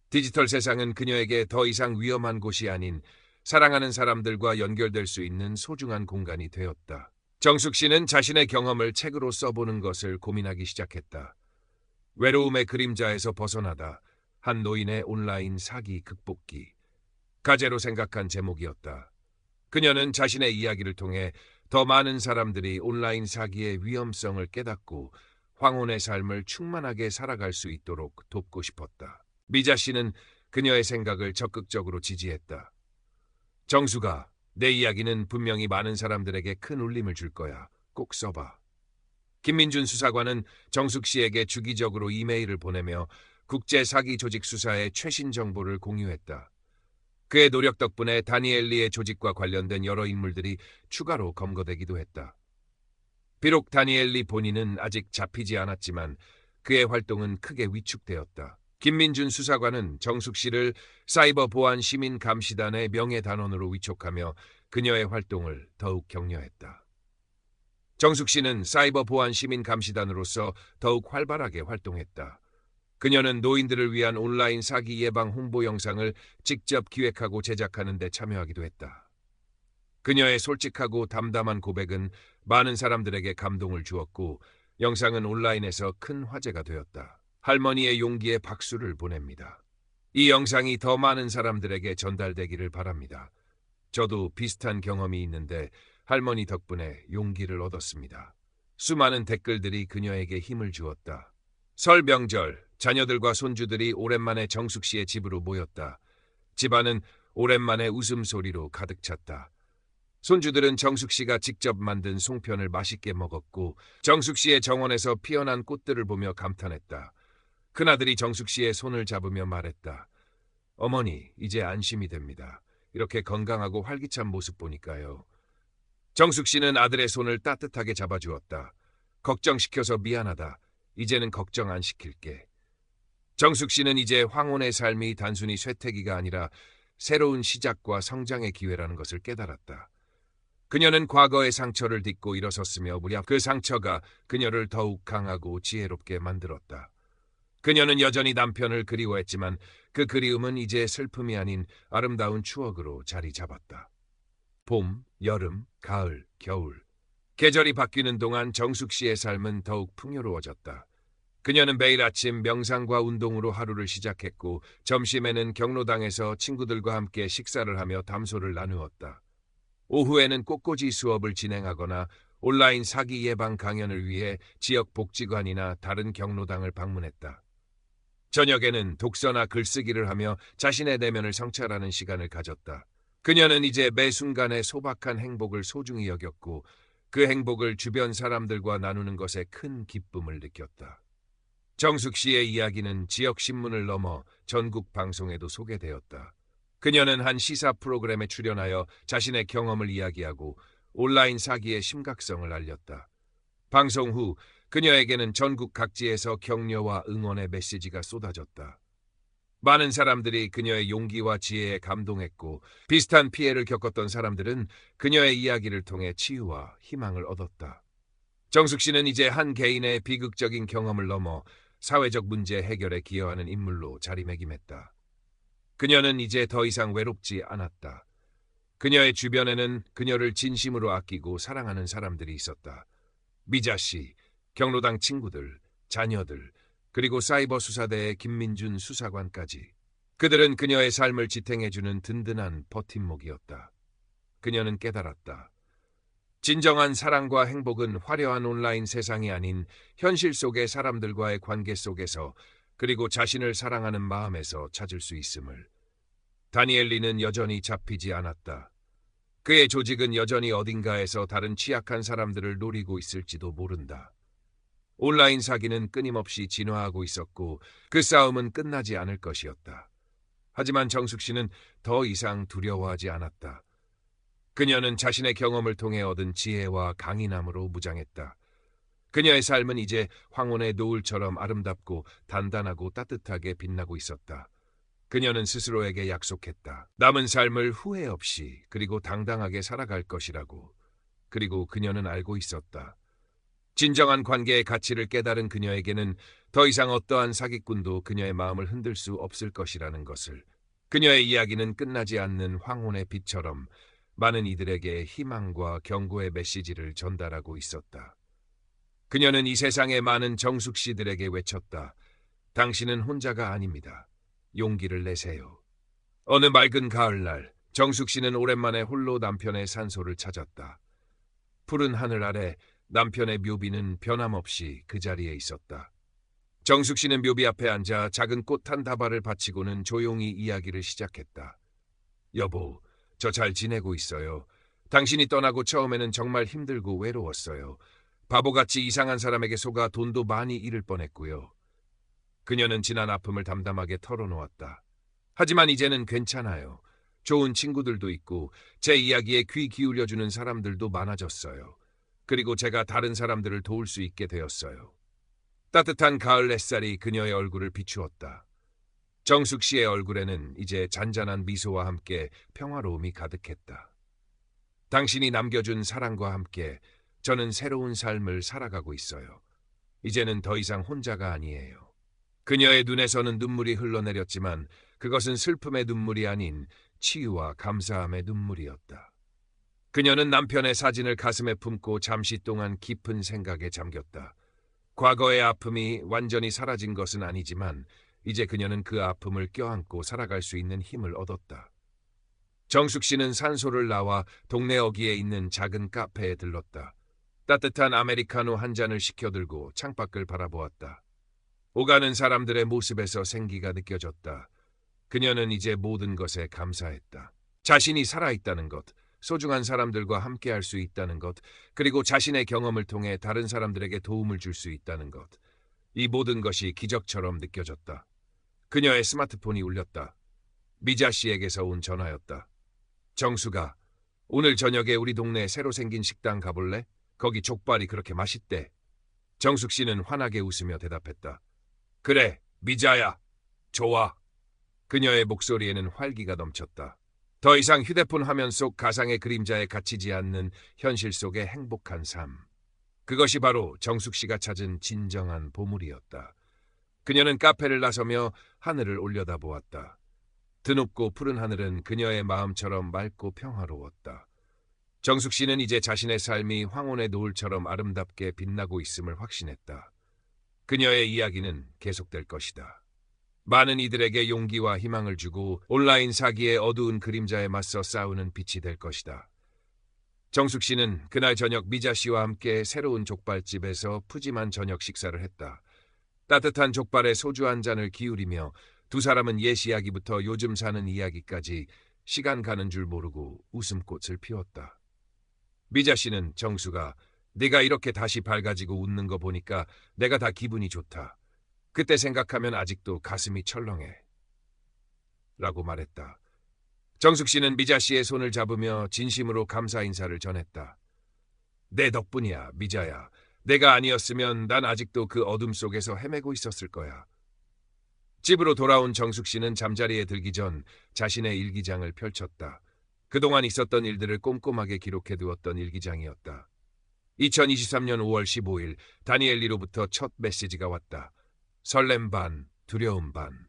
디지털 세상은 그녀에게 더 이상 위험한 곳이 아닌 사랑하는 사람들과 연결될 수 있는 소중한 공간이 되었다. 정숙 씨는 자신의 경험을 책으로 써보는 것을 고민하기 시작했다. 외로움의 그림자에서 벗어나다. 한 노인의 온라인 사기 극복기. 가제로 생각한 제목이었다. 그녀는 자신의 이야기를 통해 더 많은 사람들이 온라인 사기의 위험성을 깨닫고 황혼의 삶을 충만하게 살아갈 수 있도록 돕고 싶었다. 미자 씨는 그녀의 생각을 적극적으로 지지했다. 정수가, 내 이야기는 분명히 많은 사람들에게 큰 울림을 줄 거야. 꼭 써봐. 김민준 수사관은 정숙 씨에게 주기적으로 이메일을 보내며 국제 사기 조직 수사의 최신 정보를 공유했다. 그의 노력 덕분에 다니엘리의 조직과 관련된 여러 인물들이 추가로 검거되기도 했다. 비록 다니엘리 본인은 아직 잡히지 않았지만 그의 활동은 크게 위축되었다. 김민준 수사관은 정숙 씨를 사이버 보안 시민 감시단의 명예단원으로 위촉하며 그녀의 활동을 더욱 격려했다. 정숙 씨는 사이버 보안 시민 감시단으로서 더욱 활발하게 활동했다. 그녀는 노인들을 위한 온라인 사기 예방 홍보 영상을 직접 기획하고 제작하는 데 참여하기도 했다. 그녀의 솔직하고 담담한 고백은 많은 사람들에게 감동을 주었고 영상은 온라인에서 큰 화제가 되었다. 할머니의 용기에 박수를 보냅니다. 이 영상이 더 많은 사람들에게 전달되기를 바랍니다. 저도 비슷한 경험이 있는데 할머니 덕분에 용기를 얻었습니다. 수많은 댓글들이 그녀에게 힘을 주었다. 설 명절, 자녀들과 손주들이 오랜만에 정숙 씨의 집으로 모였다. 집안은 오랜만에 웃음소리로 가득 찼다. 손주들은 정숙 씨가 직접 만든 송편을 맛있게 먹었고 정숙 씨의 정원에서 피어난 꽃들을 보며 감탄했다. 큰아들이 정숙 씨의 손을 잡으며 말했다. 어머니, 이제 안심이 됩니다. 이렇게 건강하고 활기찬 모습 보니까요. 정숙 씨는 아들의 손을 따뜻하게 잡아주었다. 걱정시켜서 미안하다. 이제는 걱정 안 시킬게. 정숙 씨는 이제 황혼의 삶이 단순히 쇠퇴기가 아니라 새로운 시작과 성장의 기회라는 것을 깨달았다. 그녀는 과거의 상처를 딛고 일어섰으며 무려 그 상처가 그녀를 더욱 강하고 지혜롭게 만들었다. 그녀는 여전히 남편을 그리워했지만 그 그리움은 이제 슬픔이 아닌 아름다운 추억으로 자리 잡았다. 봄, 여름, 가을, 겨울. 계절이 바뀌는 동안 정숙 씨의 삶은 더욱 풍요로워졌다. 그녀는 매일 아침 명상과 운동으로 하루를 시작했고 점심에는 경로당에서 친구들과 함께 식사를 하며 담소를 나누었다. 오후에는 꽃꽂이 수업을 진행하거나 온라인 사기 예방 강연을 위해 지역 복지관이나 다른 경로당을 방문했다. 저녁에는 독서나 글쓰기를 하며 자신의 내면을 성찰하는 시간을 가졌다. 그녀는 이제 매 순간의 소박한 행복을 소중히 여겼고 그 행복을 주변 사람들과 나누는 것에 큰 기쁨을 느꼈다. 정숙 씨의 이야기는 지역 신문을 넘어 전국 방송에도 소개되었다. 그녀는 한 시사 프로그램에 출연하여 자신의 경험을 이야기하고 온라인 사기의 심각성을 알렸다. 방송 후 그녀에게는 전국 각지에서 격려와 응원의 메시지가 쏟아졌다. 많은 사람들이 그녀의 용기와 지혜에 감동했고 비슷한 피해를 겪었던 사람들은 그녀의 이야기를 통해 치유와 희망을 얻었다. 정숙 씨는 이제 한 개인의 비극적인 경험을 넘어 사회적 문제 해결에 기여하는 인물로 자리매김했다. 그녀는 이제 더 이상 외롭지 않았다. 그녀의 주변에는 그녀를 진심으로 아끼고 사랑하는 사람들이 있었다. 미자 씨, 경로당 친구들, 자녀들, 그리고 사이버 수사대의 김민준 수사관까지. 그들은 그녀의 삶을 지탱해주는 든든한 버팀목이었다. 그녀는 깨달았다. 진정한 사랑과 행복은 화려한 온라인 세상이 아닌 현실 속의 사람들과의 관계 속에서 그리고 자신을 사랑하는 마음에서 찾을 수 있음을. 다니엘리는 여전히 잡히지 않았다. 그의 조직은 여전히 어딘가에서 다른 취약한 사람들을 노리고 있을지도 모른다. 온라인 사기는 끊임없이 진화하고 있었고 그 싸움은 끝나지 않을 것이었다. 하지만 정숙 씨는 더 이상 두려워하지 않았다. 그녀는 자신의 경험을 통해 얻은 지혜와 강인함으로 무장했다. 그녀의 삶은 이제 황혼의 노을처럼 아름답고 단단하고 따뜻하게 빛나고 있었다. 그녀는 스스로에게 약속했다. 남은 삶을 후회 없이 그리고 당당하게 살아갈 것이라고. 그리고 그녀는 알고 있었다. 진정한 관계의 가치를 깨달은 그녀에게는 더 이상 어떠한 사기꾼도 그녀의 마음을 흔들 수 없을 것이라는 것을. 그녀의 이야기는 끝나지 않는 황혼의 빛처럼 많은 이들에게 희망과 경고의 메시지를 전달하고 있었다. 그녀는 이 세상의 많은 정숙 씨들에게 외쳤다. 당신은 혼자가 아닙니다. 용기를 내세요. 어느 맑은 가을날, 정숙 씨는 오랜만에 홀로 남편의 산소를 찾았다. 푸른 하늘 아래 남편의 묘비는 변함없이 그 자리에 있었다. 정숙 씨는 묘비 앞에 앉아 작은 꽃 한 다발을 바치고는 조용히 이야기를 시작했다. 여보, 저 잘 지내고 있어요. 당신이 떠나고 처음에는 정말 힘들고 외로웠어요. 바보같이 이상한 사람에게 속아 돈도 많이 잃을 뻔했고요. 그녀는 지난 아픔을 담담하게 털어놓았다. 하지만 이제는 괜찮아요. 좋은 친구들도 있고 제 이야기에 귀 기울여주는 사람들도 많아졌어요. 그리고 제가 다른 사람들을 도울 수 있게 되었어요. 따뜻한 가을 햇살이 그녀의 얼굴을 비추었다. 정숙 씨의 얼굴에는 이제 잔잔한 미소와 함께 평화로움이 가득했다. 당신이 남겨준 사랑과 함께 저는 새로운 삶을 살아가고 있어요. 이제는 더 이상 혼자가 아니에요. 그녀의 눈에서는 눈물이 흘러내렸지만 그것은 슬픔의 눈물이 아닌 치유와 감사함의 눈물이었다. 그녀는 남편의 사진을 가슴에 품고 잠시 동안 깊은 생각에 잠겼다. 과거의 아픔이 완전히 사라진 것은 아니지만 이제 그녀는 그 아픔을 껴안고 살아갈 수 있는 힘을 얻었다. 정숙 씨는 산소를 나와 동네 어귀에 있는 작은 카페에 들렀다. 따뜻한 아메리카노 한 잔을 시켜들고 창밖을 바라보았다. 오가는 사람들의 모습에서 생기가 느껴졌다. 그녀는 이제 모든 것에 감사했다. 자신이 살아있다는 것, 소중한 사람들과 함께할 수 있다는 것, 그리고 자신의 경험을 통해 다른 사람들에게 도움을 줄 수 있다는 것. 이 모든 것이 기적처럼 느껴졌다. 그녀의 스마트폰이 울렸다. 미자 씨에게서 온 전화였다. 정수가, 오늘 저녁에 우리 동네에 새로 생긴 식당 가볼래? 거기 족발이 그렇게 맛있대. 정숙 씨는 환하게 웃으며 대답했다. 그래, 미자야. 좋아. 그녀의 목소리에는 활기가 넘쳤다. 더 이상 휴대폰 화면 속 가상의 그림자에 갇히지 않는 현실 속의 행복한 삶. 그것이 바로 정숙 씨가 찾은 진정한 보물이었다. 그녀는 카페를 나서며 하늘을 올려다보았다. 드높고 푸른 하늘은 그녀의 마음처럼 맑고 평화로웠다. 정숙 씨는 이제 자신의 삶이 황혼의 노을처럼 아름답게 빛나고 있음을 확신했다. 그녀의 이야기는 계속될 것이다. 많은 이들에게 용기와 희망을 주고 온라인 사기의 어두운 그림자에 맞서 싸우는 빛이 될 것이다. 정숙 씨는 그날 저녁 미자 씨와 함께 새로운 족발집에서 푸짐한 저녁 식사를 했다. 따뜻한 족발에 소주 한 잔을 기울이며 두 사람은 옛 이야기부터 요즘 사는 이야기까지 시간 가는 줄 모르고 웃음꽃을 피웠다. 미자 씨는 정수가 네가 이렇게 다시 밝아지고 웃는 거 보니까 내가 다 기분이 좋다. 그때 생각하면 아직도 가슴이 철렁해. 라고 말했다. 정숙 씨는 미자 씨의 손을 잡으며 진심으로 감사 인사를 전했다. 내 덕분이야, 미자야. 내가 아니었으면 난 아직도 그 어둠 속에서 헤매고 있었을 거야. 집으로 돌아온 정숙 씨는 잠자리에 들기 전 자신의 일기장을 펼쳤다. 그동안 있었던 일들을 꼼꼼하게 기록해 두었던 일기장이었다. 2023년 5월 15일 다니엘리로부터 첫 메시지가 왔다. 설렘 반, 두려움 반.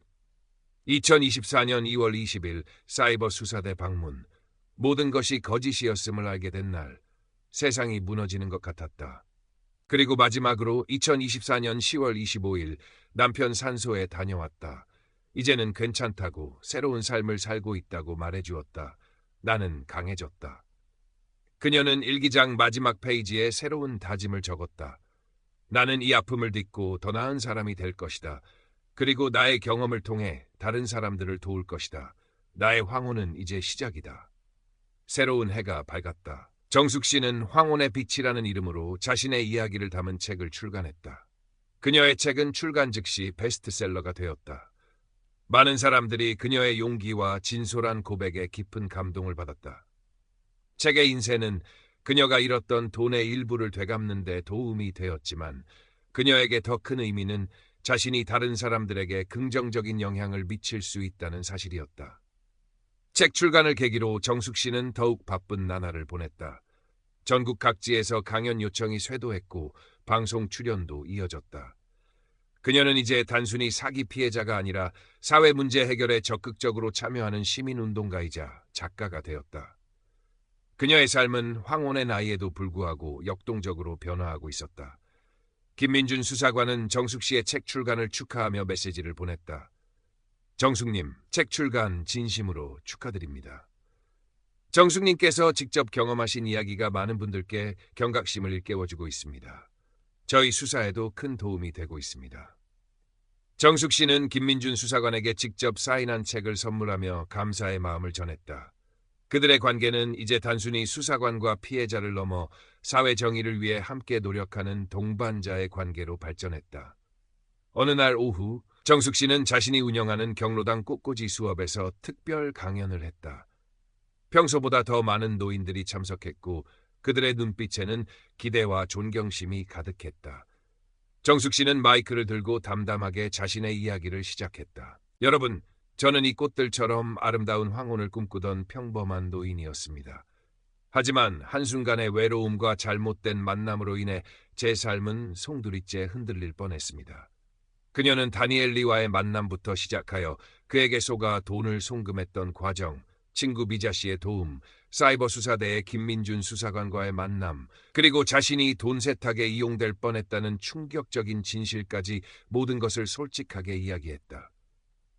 2024년 2월 20일 사이버 수사대 방문. 모든 것이 거짓이었음을 알게 된 날. 세상이 무너지는 것 같았다. 그리고 마지막으로 2024년 10월 25일 남편 산소에 다녀왔다. 이제는 괜찮다고 새로운 삶을 살고 있다고 말해주었다. 나는 강해졌다. 그녀는 일기장 마지막 페이지에 새로운 다짐을 적었다. 나는 이 아픔을 딛고 더 나은 사람이 될 것이다. 그리고 나의 경험을 통해 다른 사람들을 도울 것이다. 나의 황혼은 이제 시작이다. 새로운 해가 밝았다. 정숙 씨는 황혼의 빛이라는 이름으로 자신의 이야기를 담은 책을 출간했다. 그녀의 책은 출간 즉시 베스트셀러가 되었다. 많은 사람들이 그녀의 용기와 진솔한 고백에 깊은 감동을 받았다. 책의 인쇄는 그녀가 잃었던 돈의 일부를 되갚는 데 도움이 되었지만 그녀에게 더 큰 의미는 자신이 다른 사람들에게 긍정적인 영향을 미칠 수 있다는 사실이었다. 책 출간을 계기로 정숙 씨는 더욱 바쁜 나날을 보냈다. 전국 각지에서 강연 요청이 쇄도했고 방송 출연도 이어졌다. 그녀는 이제 단순히 사기 피해자가 아니라 사회 문제 해결에 적극적으로 참여하는 시민운동가이자 작가가 되었다. 그녀의 삶은 황혼의 나이에도 불구하고 역동적으로 변화하고 있었다. 김민준 수사관은 정숙 씨의 책 출간을 축하하며 메시지를 보냈다. 정숙님, 책 출간 진심으로 축하드립니다. 정숙님께서 직접 경험하신 이야기가 많은 분들께 경각심을 일깨워주고 있습니다. 저희 수사에도 큰 도움이 되고 있습니다. 정숙 씨는 김민준 수사관에게 직접 사인한 책을 선물하며 감사의 마음을 전했다. 그들의 관계는 이제 단순히 수사관과 피해자를 넘어 사회 정의를 위해 함께 노력하는 동반자의 관계로 발전했다. 어느 날 오후, 정숙 씨는 자신이 운영하는 경로당 꽃꽂이 수업에서 특별 강연을 했다. 평소보다 더 많은 노인들이 참석했고 그들의 눈빛에는 기대와 존경심이 가득했다. 정숙 씨는 마이크를 들고 담담하게 자신의 이야기를 시작했다. 여러분, 저는 이 꽃들처럼 아름다운 황혼을 꿈꾸던 평범한 노인이었습니다. 하지만 한순간의 외로움과 잘못된 만남으로 인해 제 삶은 송두리째 흔들릴 뻔했습니다. 그녀는 다니엘 리와의 만남부터 시작하여 그에게 속아 돈을 송금했던 과정, 친구 미자 씨의 도움, 사이버 수사대의 김민준 수사관과의 만남, 그리고 자신이 돈 세탁에 이용될 뻔했다는 충격적인 진실까지 모든 것을 솔직하게 이야기했다.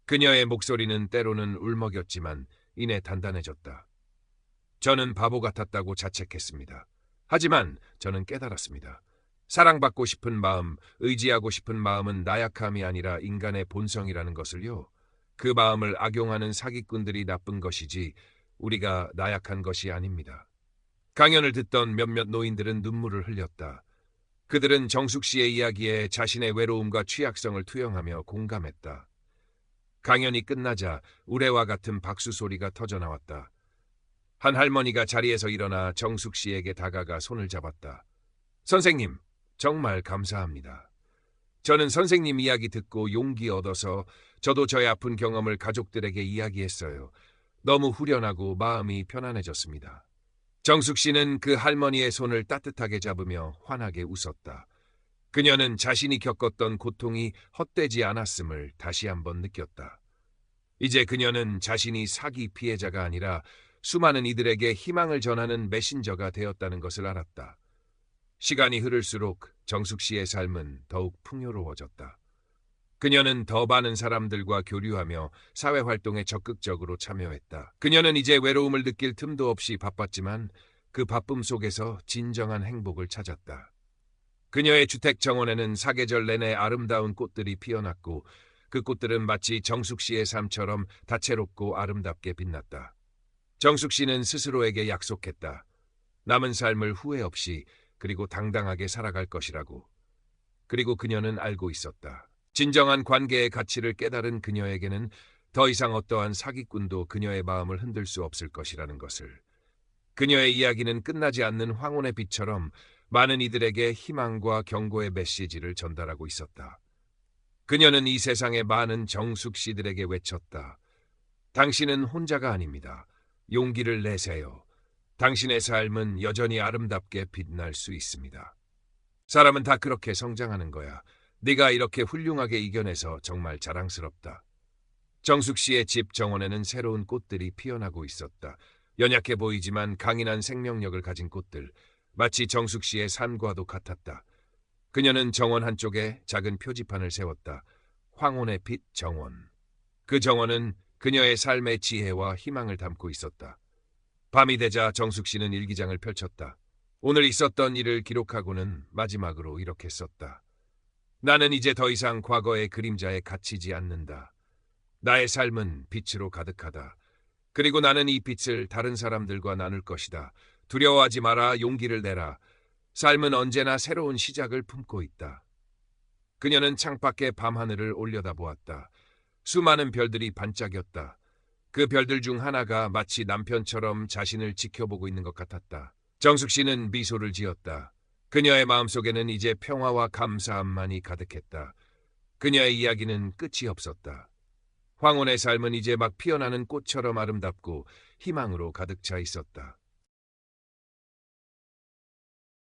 그녀의 목소리는 때로는 울먹였지만 이내 단단해졌다. 저는 바보 같았다고 자책했습니다. 하지만 저는 깨달았습니다. 사랑받고 싶은 마음, 의지하고 싶은 마음은 나약함이 아니라 인간의 본성이라는 것을요. 그 마음을 악용하는 사기꾼들이 나쁜 것이지 우리가 나약한 것이 아닙니다. 강연을 듣던 몇몇 노인들은 눈물을 흘렸다. 그들은 정숙 씨의 이야기에 자신의 외로움과 취약성을 투영하며 공감했다. 강연이 끝나자 우레와 같은 박수 소리가 터져나왔다. 한 할머니가 자리에서 일어나 정숙 씨에게 다가가 손을 잡았다. 선생님, 정말 감사합니다. 저는 선생님 이야기 듣고 용기 얻어서 저도 저의 아픈 경험을 가족들에게 이야기했어요. 너무 후련하고 마음이 편안해졌습니다. 정숙 씨는 그 할머니의 손을 따뜻하게 잡으며 환하게 웃었다. 그녀는 자신이 겪었던 고통이 헛되지 않았음을 다시 한번 느꼈다. 이제 그녀는 자신이 사기 피해자가 아니라 수많은 이들에게 희망을 전하는 메신저가 되었다는 것을 알았다. 시간이 흐를수록 정숙 씨의 삶은 더욱 풍요로워졌다. 그녀는 더 많은 사람들과 교류하며 사회활동에 적극적으로 참여했다. 그녀는 이제 외로움을 느낄 틈도 없이 바빴지만 그 바쁨 속에서 진정한 행복을 찾았다. 그녀의 주택 정원에는 사계절 내내 아름다운 꽃들이 피어났고 그 꽃들은 마치 정숙 씨의 삶처럼 다채롭고 아름답게 빛났다. 정숙 씨는 스스로에게 약속했다. 남은 삶을 후회 없이 그리고 당당하게 살아갈 것이라고. 그리고 그녀는 알고 있었다. 진정한 관계의 가치를 깨달은 그녀에게는 더 이상 어떠한 사기꾼도 그녀의 마음을 흔들 수 없을 것이라는 것을. 그녀의 이야기는 끝나지 않는 황혼의 빛처럼 많은 이들에게 희망과 경고의 메시지를 전달하고 있었다. 그녀는 이 세상의 많은 정숙 씨들에게 외쳤다. 당신은 혼자가 아닙니다. 용기를 내세요. 당신의 삶은 여전히 아름답게 빛날 수 있습니다. 사람은 다 그렇게 성장하는 거야. 네가 이렇게 훌륭하게 이겨내서 정말 자랑스럽다. 정숙 씨의 집 정원에는 새로운 꽃들이 피어나고 있었다. 연약해 보이지만 강인한 생명력을 가진 꽃들, 마치 정숙 씨의 산과도 같았다. 그녀는 정원 한쪽에 작은 표지판을 세웠다. 황혼의 빛 정원. 그 정원은 그녀의 삶의 지혜와 희망을 담고 있었다. 밤이 되자 정숙 씨는 일기장을 펼쳤다. 오늘 있었던 일을 기록하고는 마지막으로 이렇게 썼다. 나는 이제 더 이상 과거의 그림자에 갇히지 않는다. 나의 삶은 빛으로 가득하다. 그리고 나는 이 빛을 다른 사람들과 나눌 것이다. 두려워하지 마라, 용기를 내라. 삶은 언제나 새로운 시작을 품고 있다. 그녀는 창밖의 밤하늘을 올려다보았다. 수많은 별들이 반짝였다. 그 별들 중 하나가 마치 남편처럼 자신을 지켜보고 있는 것 같았다. 정숙 씨는 미소를 지었다. 그녀의 마음속에는 이제 평화와 감사함만이 가득했다. 그녀의 이야기는 끝이 없었다. 황혼의 삶은 이제 막 피어나는 꽃처럼 아름답고 희망으로 가득 차 있었다.